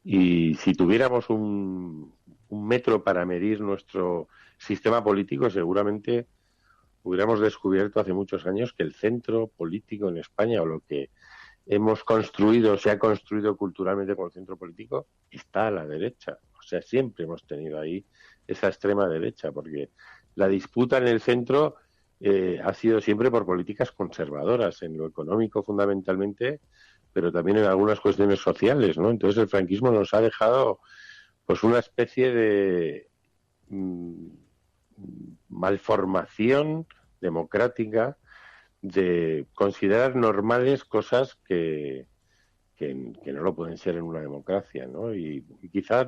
y si tuviéramos un metro para medir nuestro sistema político, seguramente hubiéramos descubierto hace muchos años que el centro político en España, o lo que hemos construido, se ha construido culturalmente como centro político, está a la derecha. O sea, siempre hemos tenido ahí esa extrema derecha, porque la disputa en el centro ha sido siempre por políticas conservadoras, en lo económico fundamentalmente, pero también en algunas cuestiones sociales, ¿no? Entonces el franquismo nos ha dejado pues una especie de malformación democrática de considerar normales cosas que no lo pueden ser en una democracia, ¿no? Y quizás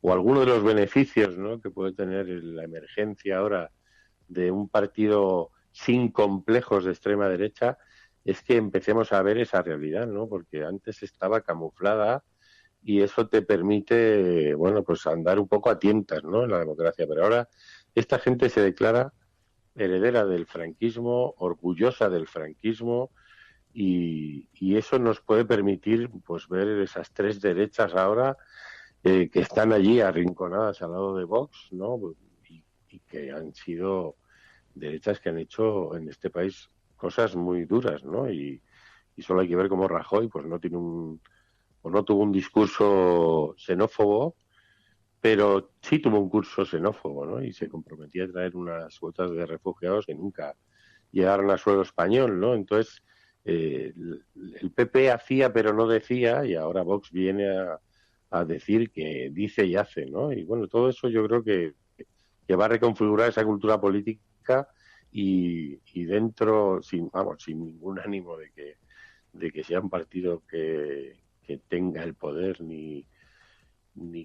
o alguno de los beneficios, ¿no?, que puede tener la emergencia ahora de un partido sin complejos de extrema derecha es que empecemos a ver esa realidad, ¿no? Porque antes estaba camuflada y eso te permite, bueno, pues andar un poco a tientas, ¿no?, en la democracia. Pero ahora esta gente se declara heredera del franquismo, orgullosa del franquismo, y eso nos puede permitir pues ver esas tres derechas ahora que están allí arrinconadas al lado de Vox, ¿no? Y que han sido derechas que han hecho en este país cosas muy duras, ¿no? Y solo hay que ver cómo Rajoy pues no tuvo un discurso xenófobo, pero sí tuvo un curso xenófobo, ¿no? Y se comprometía a traer unas cuotas de refugiados que nunca llegaron a suelo español, ¿no? Entonces, el PP hacía pero no decía, y ahora Vox viene a decir que dice y hace, ¿no? Y bueno, todo eso yo creo que va a reconfigurar esa cultura política y dentro, sin ningún ánimo de que sea un partido que tenga el poder ni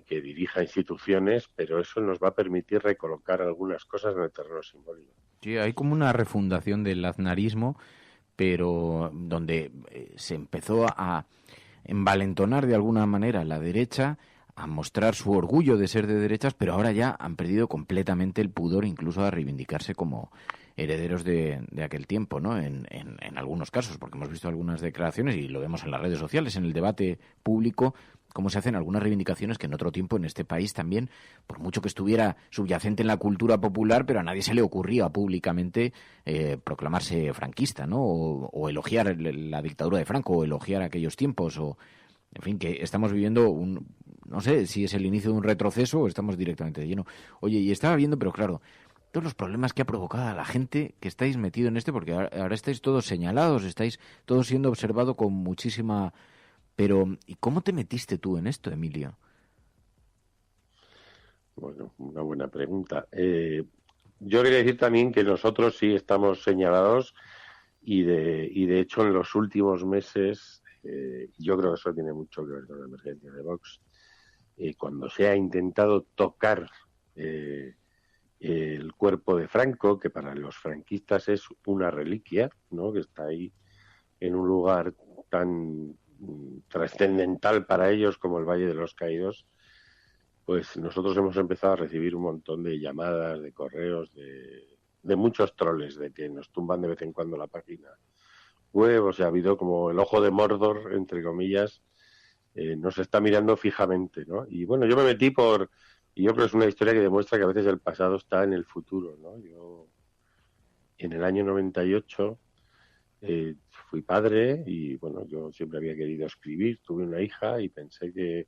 que dirija instituciones, pero eso nos va a permitir recolocar algunas cosas en el terreno simbólico. Sí, hay como una refundación del aznarismo, pero donde se empezó a envalentonar de alguna manera la derecha, a mostrar su orgullo de ser de derechas, pero ahora ya han perdido completamente el pudor, incluso a reivindicarse como herederos de aquel tiempo, ¿no? En algunos casos, porque hemos visto algunas declaraciones y lo vemos en las redes sociales, en el debate público, cómo se hacen algunas reivindicaciones que en otro tiempo en este país también, por mucho que estuviera subyacente en la cultura popular, pero a nadie se le ocurría públicamente proclamarse franquista, ¿no? O elogiar la dictadura de Franco, o elogiar aquellos tiempos, o en fin, que estamos viviendo no sé si es el inicio de un retroceso o estamos directamente de lleno. Oye, y estaba viendo, pero claro, todos los problemas que ha provocado a la gente que estáis metido en porque ahora estáis todos señalados, estáis todos siendo observados con muchísima... Pero, ¿y cómo te metiste tú en esto, Emilio? Bueno, una buena pregunta. Yo quería decir también que nosotros sí estamos señalados y de hecho en los últimos meses, yo creo que eso tiene mucho que ver con la emergencia de Vox, cuando se ha intentado tocar el cuerpo de Franco, que para los franquistas es una reliquia, ¿no?, que está ahí en un lugar tan trascendental para ellos como el Valle de los Caídos, pues nosotros hemos empezado a recibir un montón de llamadas, de correos, de muchos troles, de que nos tumban de vez en cuando la página web. O sea, ha habido como el ojo de Mordor, entre comillas, nos está mirando fijamente, ¿no? Y bueno, yo me metí y yo creo que es una historia que demuestra que a veces el pasado está en el futuro, ¿no? Yo en el año 98 fui padre y bueno, yo siempre había querido escribir, tuve una hija y pensé que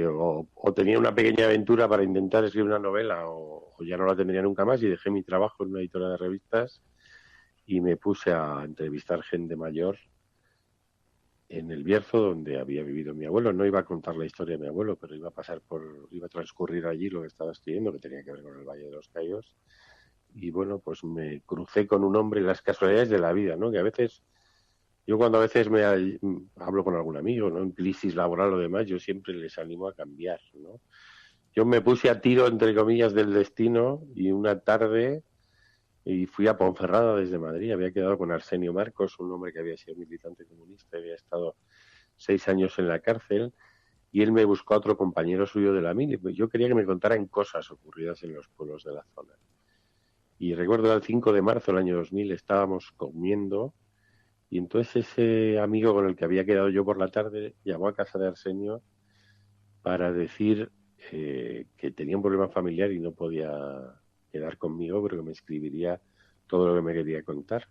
o tenía una pequeña aventura para intentar escribir una novela o ya no la tendría nunca más, y dejé mi trabajo en una editora de revistas y me puse a entrevistar gente mayor en el Bierzo, donde había vivido mi abuelo. No iba a contar la historia de mi abuelo, pero iba a transcurrir allí lo que estaba escribiendo, que tenía que ver con el Valle de los Caídos. Y bueno, pues me crucé con un hombre, las casualidades de la vida, ¿no? Que a veces, yo cuando a veces hablo con algún amigo, ¿no? En crisis laboral o demás, yo siempre les animo a cambiar, ¿no? Yo me puse a tiro, entre comillas, del destino, y una tarde y fui a Ponferrada desde Madrid. Había quedado con Arsenio Marcos, un hombre que había sido militante comunista, había estado 6 años en la cárcel, y él me buscó a otro compañero suyo de la mili. Yo quería que me contaran cosas ocurridas en los pueblos de la zona. Y recuerdo el 5 de marzo del año 2000 estábamos comiendo, y entonces ese amigo con el que había quedado yo por la tarde llamó a casa de Arsenio para decir que tenía un problema familiar y no podía quedar conmigo, pero que me escribiría todo lo que me quería contar.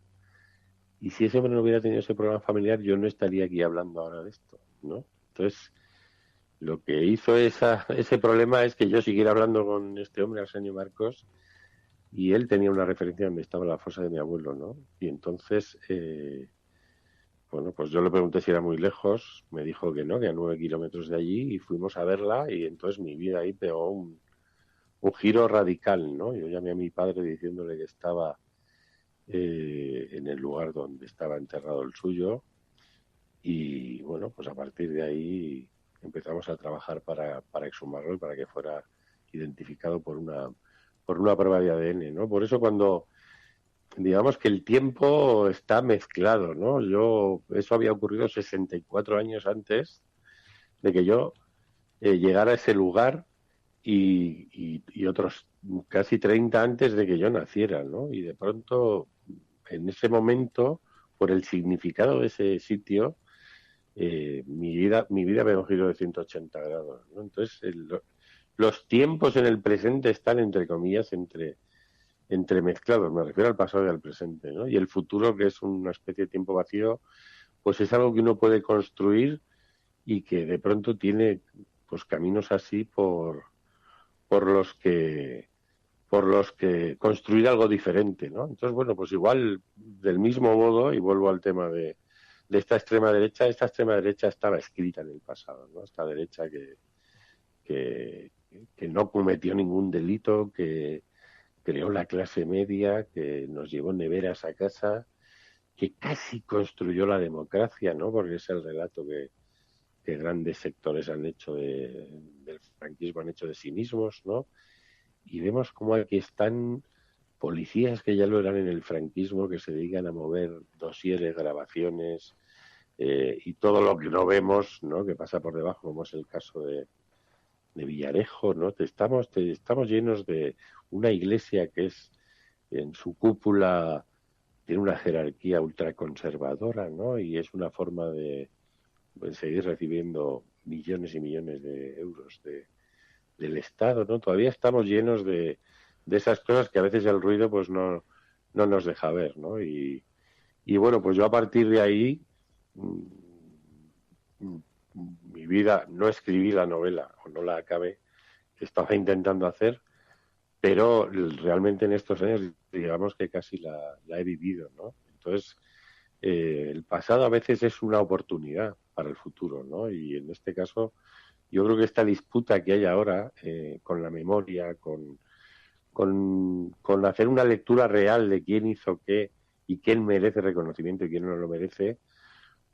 Y si ese hombre no hubiera tenido ese problema familiar, yo no estaría aquí hablando ahora de esto, ¿no? Entonces, lo que hizo ese problema es que yo siguiera hablando con este hombre, Arsenio Marcos, y él tenía una referencia donde estaba la fosa de mi abuelo, ¿no? Y entonces, bueno, pues yo le pregunté si era muy lejos, me dijo que no, que a 9 kilómetros de allí, y fuimos a verla, y entonces mi vida ahí pegó un giro radical, ¿no? Yo llamé a mi padre diciéndole que estaba en el lugar donde estaba enterrado el suyo, y bueno, pues a partir de ahí empezamos a trabajar para exhumarlo y para que fuera identificado por una prueba de ADN, ¿no? Por eso cuando digamos que el tiempo está mezclado, ¿no? Eso había ocurrido 64 años antes de que yo llegara a ese lugar, y otros casi 30 antes de que yo naciera, ¿no? Y de pronto, en ese momento, por el significado de ese sitio, mi vida me dio un giro de 180 grados, ¿no? Entonces, los tiempos en el presente están, entre comillas, entremezclados. Me refiero al pasado y al presente, ¿no? Y el futuro, que es una especie de tiempo vacío, pues es algo que uno puede construir y que de pronto tiene pues caminos así por los que construir algo diferente, ¿no? Entonces, bueno, pues igual del mismo modo, y vuelvo al tema de esta extrema derecha estaba escrita en el pasado, ¿no? Esta derecha que no cometió ningún delito, que creó la clase media, que nos llevó neveras a casa, que casi construyó la democracia, ¿no? Porque es el relato que grandes sectores han hecho del franquismo, han hecho de sí mismos, ¿no? Y vemos cómo aquí están policías que ya lo eran en el franquismo, que se dedican a mover dosieres, grabaciones, y todo lo que no vemos, ¿no? Que pasa por debajo, como es el caso de Villarejo, ¿no? Estamos llenos de una iglesia que es, en su cúpula, tiene una jerarquía ultraconservadora, ¿no? Y es una forma de seguir recibiendo millones y millones de euros del Estado, ¿no? Todavía estamos llenos de esas cosas que a veces el ruido pues no nos deja ver, ¿no? Y bueno, pues yo a partir de ahí mi vida, no escribí la novela, o no la acabé, que estaba intentando hacer, pero realmente en estos años digamos que casi la he vivido, ¿no? Entonces, el pasado a veces es una oportunidad para el futuro, ¿no? Y en este caso, yo creo que esta disputa que hay ahora con la memoria, con hacer una lectura real de quién hizo qué y quién merece reconocimiento y quién no lo merece,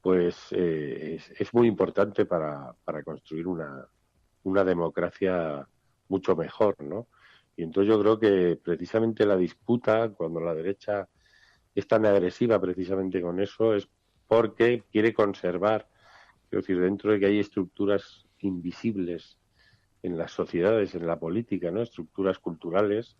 pues es muy importante para construir una democracia mucho mejor, ¿no? Y entonces yo creo que precisamente la disputa, cuando la derecha es tan agresiva precisamente con eso, es porque quiere conservar, quiero decir, dentro de que hay estructuras invisibles en las sociedades, en la política, ¿no? Estructuras culturales,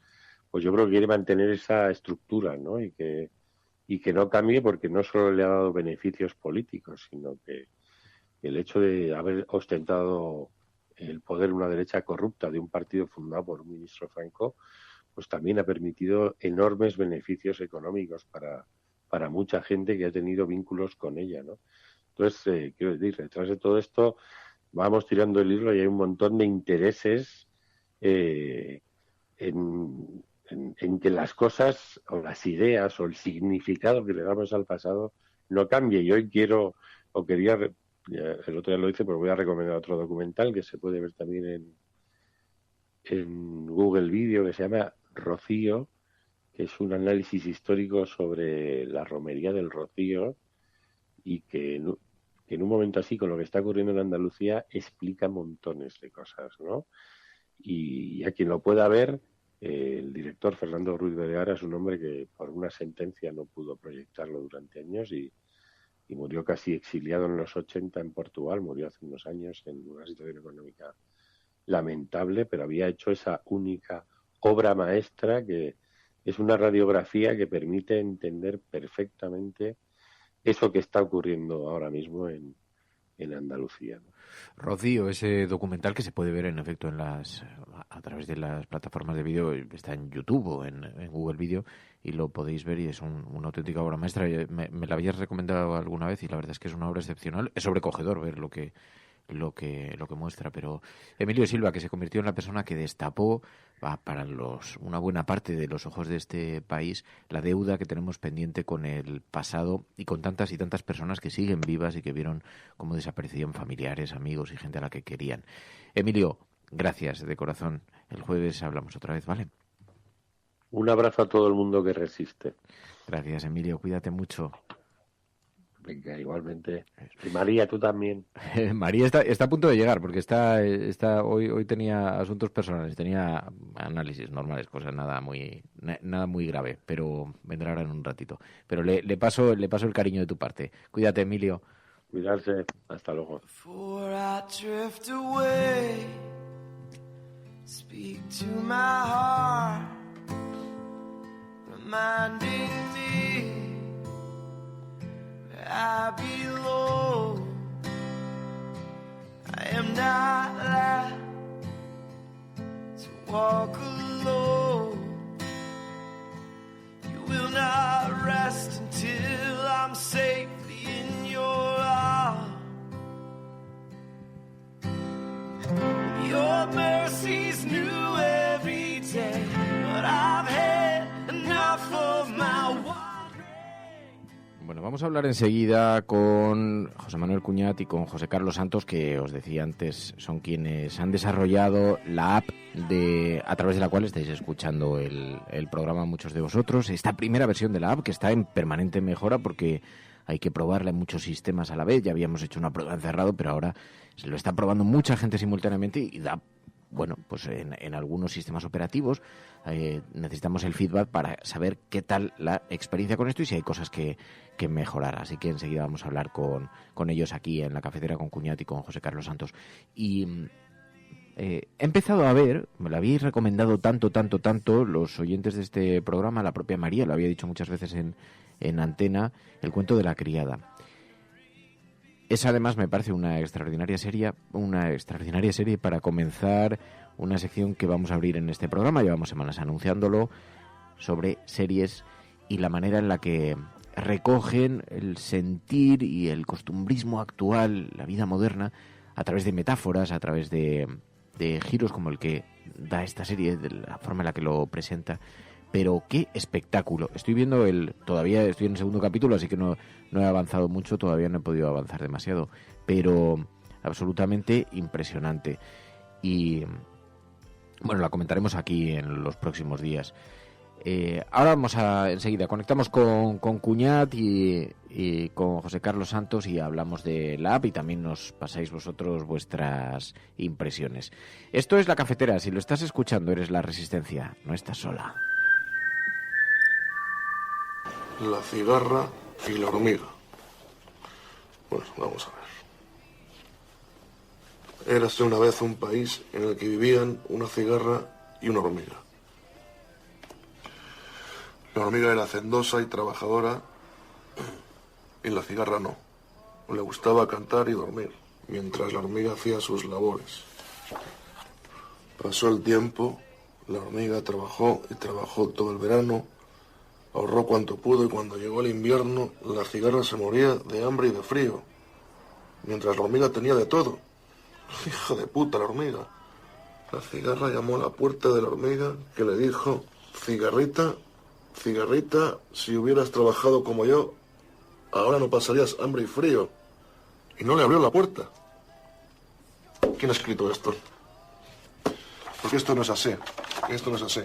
pues yo creo que quiere mantener esa estructura, ¿no? Y que no cambie, porque no solo le ha dado beneficios políticos, sino que el hecho de haber ostentado el poder una derecha corrupta de un partido fundado por un ministro Franco, pues también ha permitido enormes beneficios económicos para mucha gente que ha tenido vínculos con ella, ¿no? Entonces, quiero decir, detrás de todo esto vamos tirando el hilo y hay un montón de intereses en que las cosas o las ideas o el significado que le damos al pasado no cambie. Y hoy quiero el otro día lo hice, pero voy a recomendar otro documental que se puede ver también en Google Video, que se llama Rocío, que es un análisis histórico sobre la romería del Rocío y que en un momento así, con lo que está ocurriendo en Andalucía, explica montones de cosas, ¿no? Y a quien lo pueda ver, el director Fernando Ruiz Vergara es un hombre que por una sentencia no pudo proyectarlo durante años y murió casi exiliado en los 80 en Portugal, murió hace unos años en una situación económica lamentable, pero había hecho esa única obra maestra que es una radiografía que permite entender perfectamente eso que está ocurriendo ahora mismo en Andalucía, ¿no? Rocío, ese documental que se puede ver en efecto a través de las plataformas de vídeo, está en YouTube o en Google Video y lo podéis ver y es una auténtica obra maestra. Me la habías recomendado alguna vez y la verdad es que es una obra excepcional. Es sobrecogedor ver lo que muestra, pero Emilio Silva, que se convirtió en la persona que destapó para una buena parte de los ojos de este país la deuda que tenemos pendiente con el pasado y con tantas y tantas personas que siguen vivas y que vieron cómo desaparecían familiares, amigos y gente a la que querían. Emilio, gracias de corazón. El jueves hablamos otra vez, ¿vale? Un abrazo a todo el mundo que resiste. Gracias, Emilio. Cuídate mucho. Venga, igualmente. Y María, tú también. María está a punto de llegar, porque hoy tenía asuntos personales, tenía análisis normales, cosas nada muy grave, pero vendrá ahora en un ratito. Pero le paso el cariño de tu parte. Cuídate, Emilio. Cuidarse. Hasta luego. Before I drift away, speak to my heart, reminding me I belong. I am not allowed to walk alone. You will not rest until I'm safely in your arms. Your mercy's new every day, but I've had enough of my wild. Bueno, vamos a hablar enseguida con José Manuel Cuñat y con José Carlos Santos, que os decía antes, son quienes han desarrollado la app a través de la cual estáis escuchando el programa muchos de vosotros. Esta primera versión de la app que está en permanente mejora porque hay que probarla en muchos sistemas a la vez. Ya habíamos hecho una prueba encerrado, pero ahora se lo está probando mucha gente simultáneamente y da... Bueno, pues en algunos sistemas operativos necesitamos el feedback para saber qué tal la experiencia con esto y si hay cosas que mejorar. Así que enseguida vamos a hablar con ellos aquí en la cafetera con Cuñat y con José Carlos Santos. Y he empezado a ver, me lo habéis recomendado tanto los oyentes de este programa, la propia María lo había dicho muchas veces en antena, el cuento de la criada. Esa además me parece una extraordinaria serie para comenzar una sección que vamos a abrir en este programa. Llevamos semanas anunciándolo, sobre series y la manera en la que recogen el sentir y el costumbrismo actual, la vida moderna, a través de metáforas, a través de giros como el que da esta serie, de la forma en la que lo presenta. Pero qué espectáculo. Todavía estoy en el segundo capítulo, así que no he avanzado mucho, todavía no he podido avanzar demasiado, pero absolutamente impresionante. Y bueno, la comentaremos aquí en los próximos días. Ahora enseguida conectamos con Cuñat y con José Carlos Santos y hablamos de la app y también nos pasáis vosotros vuestras impresiones. Esto es La Cafetera, si lo estás escuchando eres La Resistencia, no estás sola. La cigarra y la hormiga. Bueno, vamos a ver. Érase una vez un país en el que vivían una cigarra y una hormiga. La hormiga era hacendosa y trabajadora y la cigarra no. Le gustaba cantar y dormir, mientras la hormiga hacía sus labores. Pasó el tiempo, la hormiga trabajó y trabajó todo el verano, ahorró cuanto pudo y cuando llegó el invierno, la cigarra se moría de hambre y de frío, mientras la hormiga tenía de todo. Hija de puta la hormiga. La cigarra llamó a la puerta de la hormiga, que le dijo: cigarrita, cigarrita, si hubieras trabajado como yo, ahora no pasarías hambre y frío. y no le abrió la puerta. ¿Quién ha escrito esto? Porque esto no es así. Esto no es así.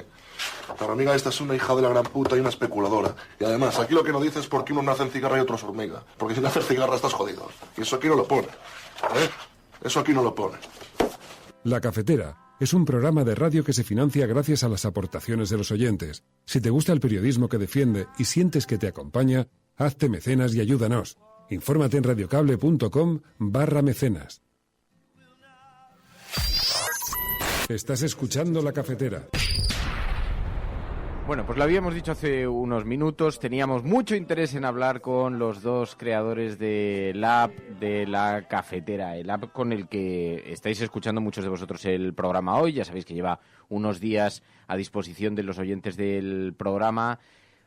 La hormiga esta es una hija de la gran puta y una especuladora. Y además, aquí lo que no dice es por qué uno nace en cigarra y otro es hormiga. Porque si nace en cigarra estás jodido. Y eso aquí no lo pone. Eso aquí no lo pone. La Cafetera es un programa de radio que se financia gracias a las aportaciones de los oyentes. Si te gusta el periodismo que defiende y sientes que te acompaña, hazte mecenas y ayúdanos. Infórmate en radiocable.com/mecenas. Estás escuchando La Cafetera. Bueno, pues lo habíamos dicho hace unos minutos, teníamos mucho interés en hablar con los dos creadores del app de La Cafetera, el app con el que estáis escuchando muchos de vosotros el programa hoy. Ya sabéis que lleva unos días a disposición de los oyentes del programa.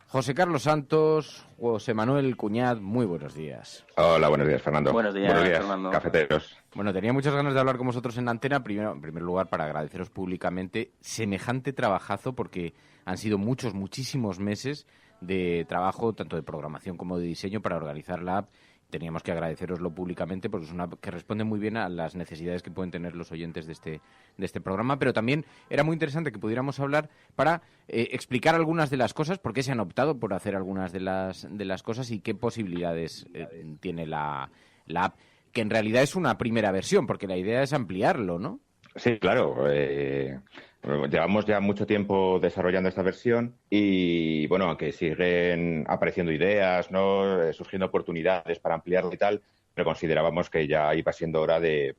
José Carlos Santos, José Manuel Cuñad, muy buenos días. Hola, buenos días, Fernando. Buenos días, Fernando. Cafeteros. Bueno, tenía muchas ganas de hablar con vosotros en la antena. Primero, en primer lugar, para agradeceros públicamente semejante trabajazo, porque han sido muchísimos meses de trabajo, tanto de programación como de diseño, para organizar la app. Teníamos que agradeceroslo públicamente porque es una app que responde muy bien a las necesidades que pueden tener los oyentes de este programa, pero también era muy interesante que pudiéramos hablar para explicar algunas de las cosas, por qué se han optado por hacer algunas de las cosas y qué posibilidades tiene la app, que en realidad es una primera versión, porque la idea es ampliarlo, ¿no? Sí, claro. Llevamos ya mucho tiempo desarrollando esta versión y, bueno, aunque siguen apareciendo ideas, ¿no? Surgiendo oportunidades para ampliarlo y tal, pero considerábamos que ya iba siendo hora de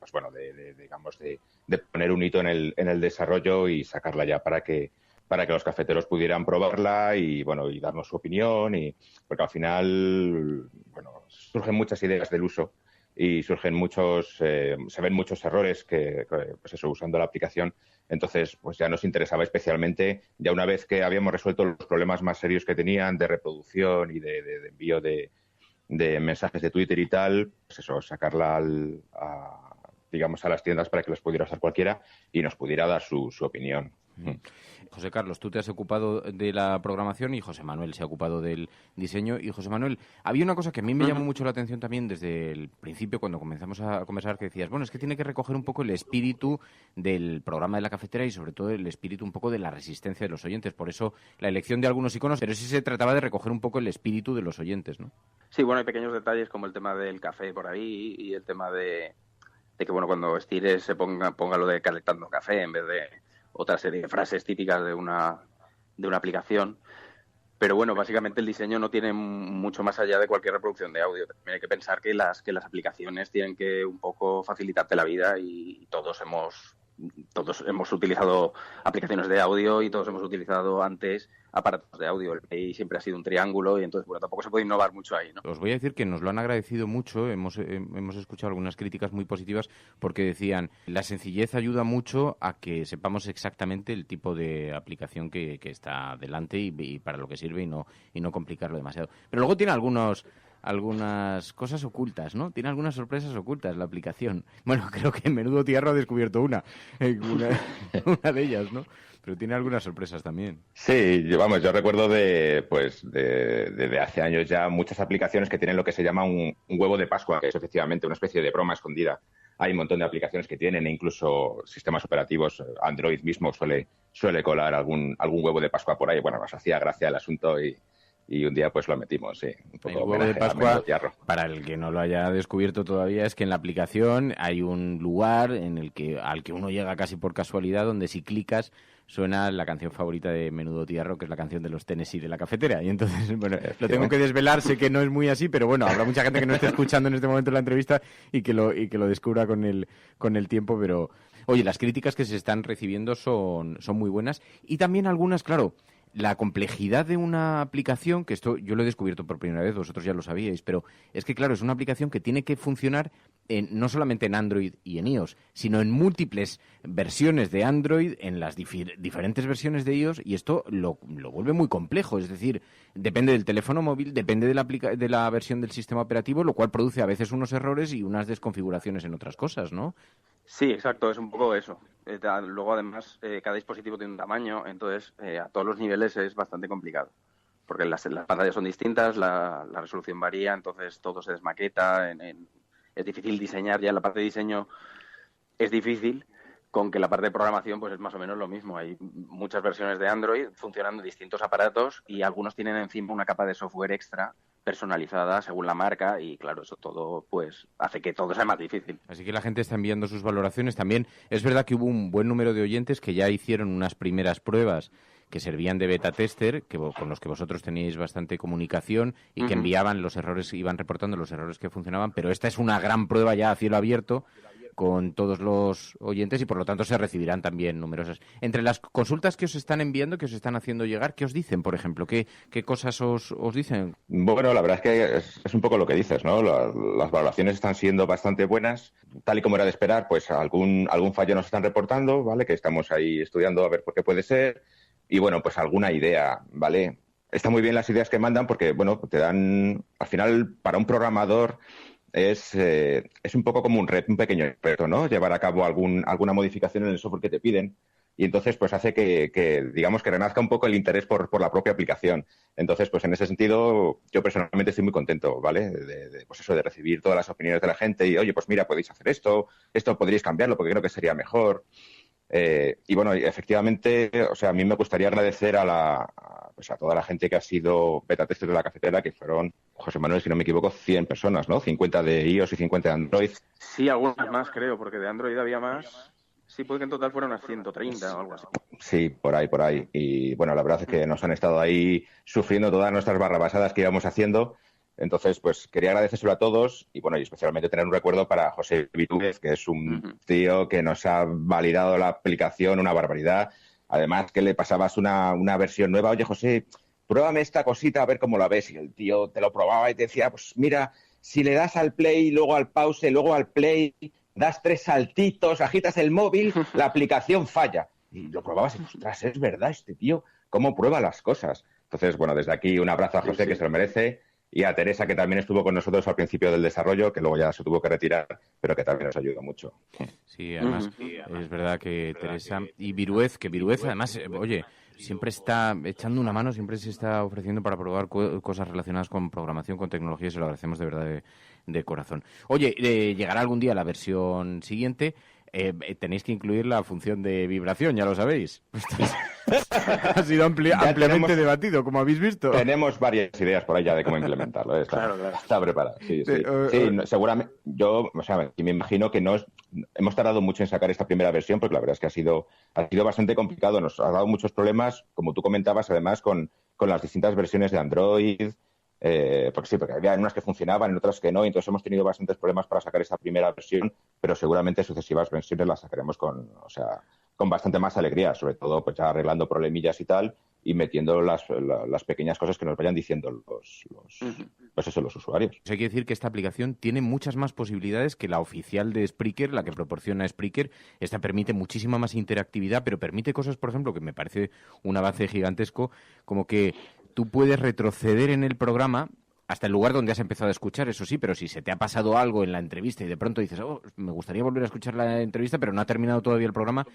poner un hito en el desarrollo y sacarla ya para que los cafeteros pudieran probarla y, bueno, y darnos su opinión, porque al final, bueno, surgen muchas ideas del uso y se ven muchos errores usando la aplicación. Entonces, pues ya nos interesaba especialmente, ya una vez que habíamos resuelto los problemas más serios que tenían de reproducción y de envío de mensajes de Twitter y tal, pues eso, sacarla a las tiendas para que las pudiera usar cualquiera y nos pudiera dar su opinión. José Carlos, tú te has ocupado de la programación y José Manuel se ha ocupado del diseño. Y José Manuel, había una cosa que a mí me llamó mucho la atención también desde el principio, cuando comenzamos a conversar, que decías, bueno, es que tiene que recoger un poco el espíritu del programa de La Cafetera y sobre todo el espíritu un poco de la resistencia de los oyentes. Por eso la elección de algunos iconos, pero sí se trataba de recoger un poco el espíritu de los oyentes, ¿no? Sí, bueno, hay pequeños detalles como el tema del café por ahí y el tema de que, bueno, cuando estires se ponga lo de calentando café en vez de otra serie de frases típicas de una aplicación. Pero bueno, básicamente el diseño no tiene mucho más allá de cualquier reproducción de audio. También hay que pensar que las aplicaciones tienen que un poco facilitarte la vida y todos hemos utilizado aplicaciones de audio y todos hemos utilizado antes aparatos de audio. El PI siempre ha sido un triángulo y entonces, bueno, tampoco se puede innovar mucho ahí, ¿no? Os voy a decir que nos lo han agradecido mucho. Hemos escuchado algunas críticas muy positivas porque decían, la sencillez ayuda mucho a que sepamos exactamente el tipo de aplicación que está delante y para lo que sirve y no complicarlo demasiado. Pero luego tiene algunas cosas ocultas, ¿no? Tiene algunas sorpresas ocultas la aplicación. Bueno, creo que Menudo Tiarro ha descubierto una de ellas, ¿no? Pero tiene algunas sorpresas también. Sí, yo recuerdo desde hace años ya muchas aplicaciones que tienen lo que se llama un huevo de Pascua, que es efectivamente una especie de broma escondida. Hay un montón de aplicaciones que tienen, e incluso sistemas operativos, Android mismo suele colar algún huevo de Pascua por ahí. Bueno, nos hacía gracia el asunto y un día pues lo metimos, sí. Un poco el huevo de Pascua, para el que no lo haya descubierto todavía, es que en la aplicación hay un lugar al que uno llega casi por casualidad, donde si clicas suena la canción favorita de Menudo Tiarro, que es la canción de los Tennessee de La Cafetera. Y entonces, bueno, lo tengo que desvelar, sé que no es muy así, pero bueno, habrá mucha gente que no esté escuchando en este momento la entrevista y que lo descubra con el tiempo, pero oye, las críticas que se están recibiendo son muy buenas y también algunas, claro, la complejidad de una aplicación, que esto yo lo he descubierto por primera vez, vosotros ya lo sabíais, pero es que, claro, es una aplicación que tiene que funcionar no solamente en Android y en iOS, sino en múltiples versiones de Android, en las diferentes versiones de iOS, y esto lo vuelve muy complejo. Es decir, depende del teléfono móvil, depende de la versión del sistema operativo, lo cual produce a veces unos errores y unas desconfiguraciones en otras cosas, ¿no? Sí, exacto, es un poco eso. Luego, además, cada dispositivo tiene un tamaño, entonces a todos los niveles es bastante complicado, porque las pantallas son distintas, la resolución varía, entonces todo se desmaqueta en es difícil diseñar, ya en la parte de diseño es difícil, con que la parte de programación pues es más o menos lo mismo. Hay muchas versiones de Android funcionando en distintos aparatos y algunos tienen encima una capa de software extra personalizada según la marca y claro, eso todo pues hace que todo sea más difícil. Así que la gente está enviando sus valoraciones. También es verdad que hubo un buen número de oyentes que ya hicieron unas primeras pruebas que servían de beta tester, con los que vosotros teníais bastante comunicación y que enviaban los errores, iban reportando los errores que funcionaban, pero esta es una gran prueba ya a cielo abierto con todos los oyentes y por lo tanto se recibirán también numerosas. Entre las consultas que os están enviando, que os están haciendo llegar, ¿qué os dicen, por ejemplo? ¿Qué cosas os dicen? Bueno, la verdad es que es un poco lo que dices, ¿no? Las valoraciones están siendo bastante buenas, tal y como era de esperar, pues algún fallo nos están reportando, ¿vale? Que estamos ahí estudiando a ver por qué puede ser y bueno, pues alguna idea, ¿vale? Está muy bien las ideas que mandan porque, bueno, te dan, al final, para un programador es un poco como un pequeño reto, ¿no? Llevar a cabo alguna modificación en el software que te piden y entonces pues hace que digamos que renazca un poco el interés por la propia aplicación. Entonces pues en ese sentido yo personalmente estoy muy contento, ¿vale? Pues eso, de recibir todas las opiniones de la gente y oye, pues mira, podéis hacer esto podríais cambiarlo porque creo que sería mejor. Y bueno, efectivamente, o sea, a mí me gustaría agradecer a toda la gente que ha sido beta tester de la cafetera, que fueron, José Manuel, si no me equivoco, 100 personas, ¿no? 50 de iOS y 50 de Android. Sí, algunas más creo, porque de Android había más. Sí, puede que en total fueran unas 130 o algo así. Sí, por ahí. Y bueno, la verdad es que nos han estado ahí sufriendo todas nuestras barrabasadas que íbamos haciendo. Entonces, pues quería agradecérselo a todos y bueno, y especialmente tener un recuerdo para José Vitúguez, que es un tío que nos ha validado la aplicación, una barbaridad. Además, que le pasabas una versión nueva. Oye, José, pruébame esta cosita a ver cómo la ves. Y el tío te lo probaba y te decía, pues mira, si le das al play, luego al pause, luego al play, das 3 saltitos, agitas el móvil, la aplicación falla. Y lo probabas y, ostras, es verdad, este tío, cómo prueba las cosas. Entonces, bueno, desde aquí un abrazo a José, que se lo merece. Y a Teresa, que también estuvo con nosotros al principio del desarrollo, que luego ya se tuvo que retirar, pero que también nos ayudó mucho. Sí, además, es verdad que Teresa y Viruez, además, oye, siempre está echando una mano, siempre se está ofreciendo para probar cosas relacionadas con programación, con tecnología, y se lo agradecemos de verdad de corazón. Oye, llegará algún día la versión siguiente. Tenéis que incluir la función de vibración, ya lo sabéis. Ha sido ampliamente debatido, como habéis visto. Tenemos varias ideas por ahí ya de cómo implementarlo. Está preparado. Sí, seguramente. Yo, o sea, me imagino que hemos tardado mucho en sacar esta primera versión, porque la verdad es que ha sido bastante complicado. Nos ha dado muchos problemas, como tú comentabas, además, con las distintas versiones de Android. Porque había unas que funcionaban, en otras que no, y entonces hemos tenido bastantes problemas para sacar esta primera versión, pero seguramente sucesivas versiones las sacaremos con bastante más alegría, sobre todo pues ya arreglando problemillas y tal, y metiendo las pequeñas cosas que nos vayan diciendo los usuarios. Hay que decir que esta aplicación tiene muchas más posibilidades que la oficial de Spreaker, la que proporciona Spreaker. Esta permite muchísima más interactividad, pero permite cosas, por ejemplo, que me parece un avance gigantesco, como que tú puedes retroceder en el programa hasta el lugar donde has empezado a escuchar, eso sí, pero si se te ha pasado algo en la entrevista y de pronto dices, me gustaría volver a escuchar la entrevista, pero no ha terminado todavía el programa,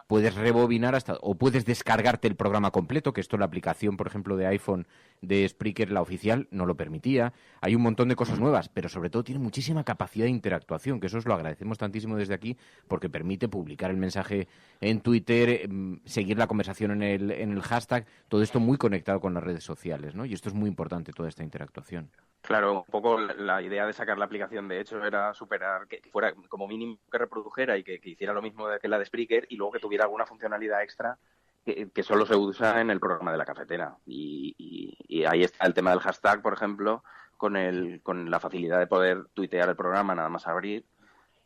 puedes rebobinar o puedes descargarte el programa completo, que esto la aplicación, por ejemplo, de iPhone de Spreaker, la oficial, no lo permitía. Hay un montón de cosas nuevas, pero sobre todo tiene muchísima capacidad de interactuación, que eso os lo agradecemos tantísimo desde aquí, porque permite publicar el mensaje en Twitter, seguir la conversación en el hashtag, todo esto muy conectado con las redes sociales, ¿no? Y esto es muy importante, toda esta interactuación. Claro, un poco la idea de sacar la aplicación, de hecho, era superar, que fuera como mínimo que reprodujera y que hiciera lo mismo que la de Spreaker y luego que tuviera alguna funcionalidad extra que solo se usa en el programa de la cafetera. Y ahí está el tema del hashtag, por ejemplo, con la facilidad de poder tuitear el programa nada más abrir,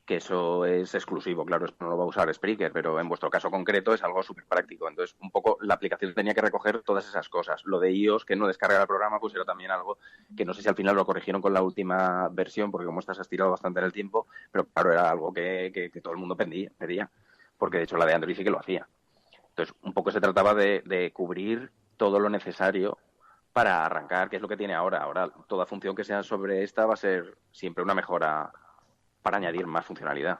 que eso es exclusivo, claro, esto no lo va a usar Spreaker, pero en vuestro caso concreto es algo súper práctico. Entonces, un poco la aplicación tenía que recoger todas esas cosas. Lo de iOS, que no descarga el programa, pues era también algo que no sé si al final lo corrigieron con la última versión, porque como estás estirado bastante en el tiempo, pero claro, era algo que todo el mundo pedía, porque de hecho la de Android sí que lo hacía. Entonces, un poco se trataba de cubrir todo lo necesario para arrancar, que es lo que tiene ahora. Ahora, toda función que sea sobre esta va a ser siempre una mejora para añadir más funcionalidad.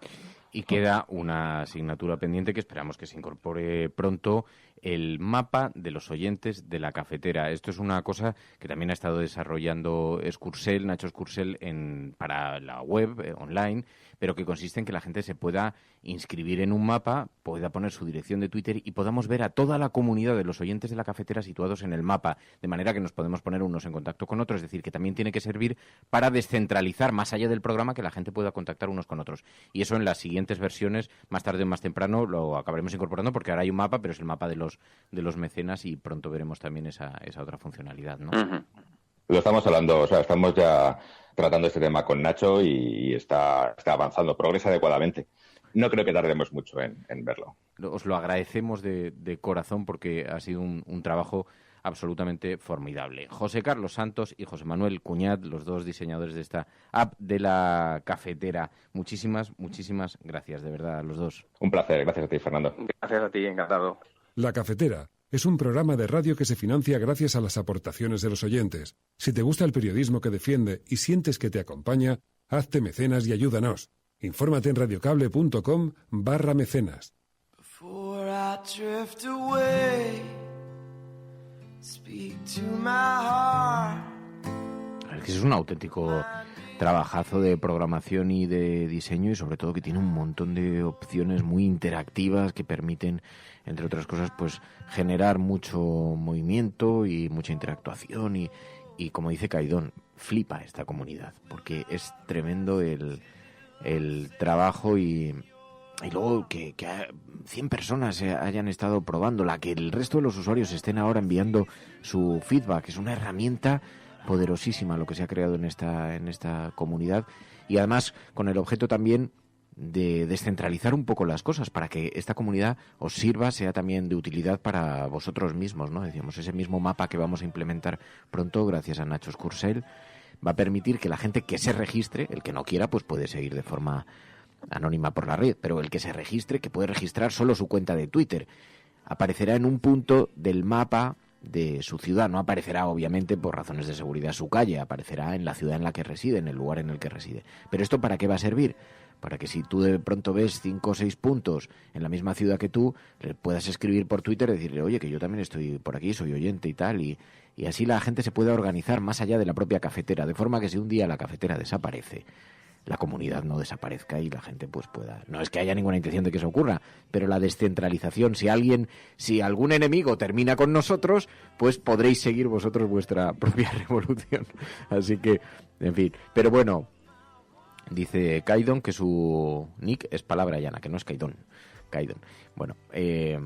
Y queda una asignatura pendiente que esperamos que se incorpore pronto, el mapa de los oyentes de la cafetera. Esto es una cosa que también ha estado desarrollando Nacho Escursel para la web online, pero que consiste en que la gente se pueda inscribir en un mapa, pueda poner su dirección de Twitter y podamos ver a toda la comunidad de los oyentes de la cafetera situados en el mapa, de manera que nos podemos poner unos en contacto con otros. Es decir, que también tiene que servir para descentralizar, más allá del programa, que la gente pueda contactar unos con otros. Y eso en las siguientes versiones, más tarde o más temprano, lo acabaremos incorporando, porque ahora hay un mapa, pero es el mapa de los mecenas, y pronto veremos también esa otra funcionalidad, ¿no? Uh-huh. Lo estamos hablando, estamos ya tratando este tema con Nacho y está avanzando, progresa adecuadamente. No creo que tardemos mucho en verlo. Os lo agradecemos de corazón, porque ha sido un trabajo absolutamente formidable. José Carlos Santos y José Manuel Cuñat, los dos diseñadores de esta app de la cafetera. Muchísimas gracias, de verdad, a los dos. Un placer, gracias a ti, Fernando. Gracias a ti, encantado. La Cafetera es un programa de radio que se financia gracias a las aportaciones de los oyentes. Si te gusta el periodismo que defiende y sientes que te acompaña, hazte mecenas y ayúdanos. Infórmate en radiocable.com/mecenas. Before I drift away, speak to my heart. Es un auténtico trabajazo de programación y de diseño, y sobre todo que tiene un montón de opciones muy interactivas que permiten, entre otras cosas, pues generar mucho movimiento y mucha interactuación, y como dice Caidón, flipa esta comunidad, porque es tremendo el trabajo, y luego que 100 personas hayan estado probándola, que el resto de los usuarios estén ahora enviando su feedback. Es una herramienta poderosísima lo que se ha creado en esta comunidad, y además con el objeto también de descentralizar un poco las cosas para que esta comunidad os sirva, sea también de utilidad para vosotros mismos, ¿no? Decíamos, ese mismo mapa que vamos a implementar pronto gracias a Nacho Escursel va a permitir que la gente que se registre, el que no quiera pues puede seguir de forma anónima por la red, pero el que se registre, que puede registrar solo su cuenta de Twitter, aparecerá en un punto del mapa de su ciudad. No aparecerá, obviamente, por razones de seguridad, su calle, aparecerá en la ciudad en la que reside, en el lugar en el que reside. Pero ¿esto para qué va a servir? Para que si tú de pronto ves 5 o 6 puntos en la misma ciudad que tú, le puedas escribir por Twitter y decirle, oye, que yo también estoy por aquí, soy oyente y tal, y así la gente se puede organizar más allá de la propia cafetera, de forma que si un día la cafetera desaparece, la comunidad no desaparezca y la gente pues pueda... No es que haya ninguna intención de que eso ocurra, pero la descentralización, si algún enemigo termina con nosotros, pues podréis seguir vosotros vuestra propia revolución. Así que, en fin, pero bueno, dice Caidón que su nick es palabra llana, que no es Caidón. Bueno, que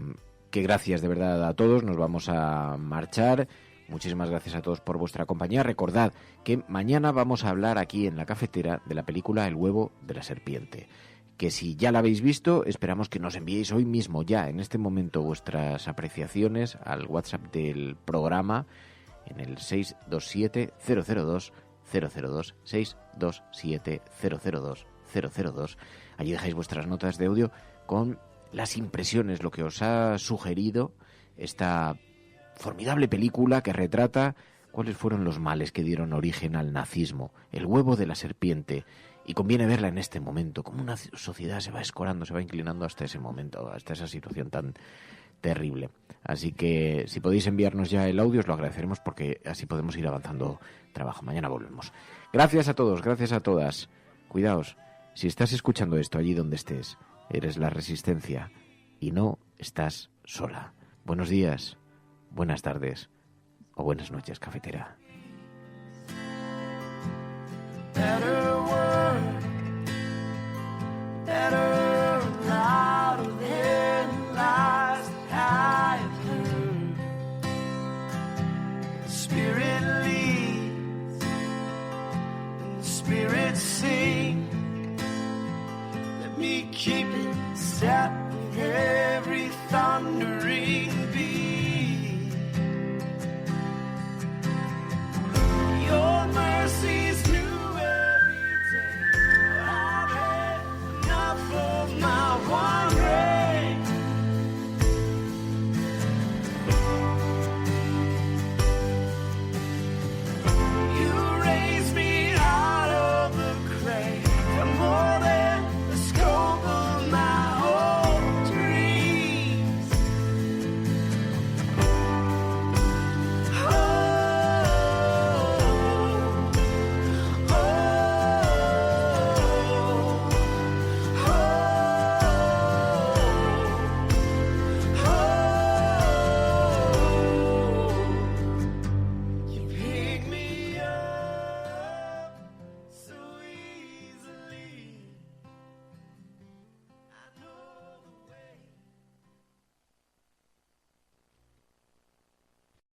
gracias de verdad a todos, nos vamos a marchar. Muchísimas gracias a todos por vuestra compañía. Recordad que mañana vamos a hablar aquí en la cafetera de la película El huevo de la serpiente, que si ya la habéis visto, esperamos que nos enviéis hoy mismo, ya en este momento, vuestras apreciaciones al WhatsApp del programa en el 627-002-002, 627-002-002. Allí dejáis vuestras notas de audio con las impresiones, lo que os ha sugerido esta formidable película que retrata cuáles fueron los males que dieron origen al nazismo, El huevo de la serpiente. Y conviene verla en este momento, como una sociedad se va escorando, se va inclinando hasta ese momento, hasta esa situación tan terrible. Así que si podéis enviarnos ya el audio, os lo agradeceremos, porque así podemos ir avanzando trabajo. Mañana volvemos. Gracias a todos, gracias a todas. Cuidaos, si estás escuchando esto allí donde estés, eres la resistencia y no estás sola. Buenos días, buenas tardes o buenas noches, cafetera. Better word, better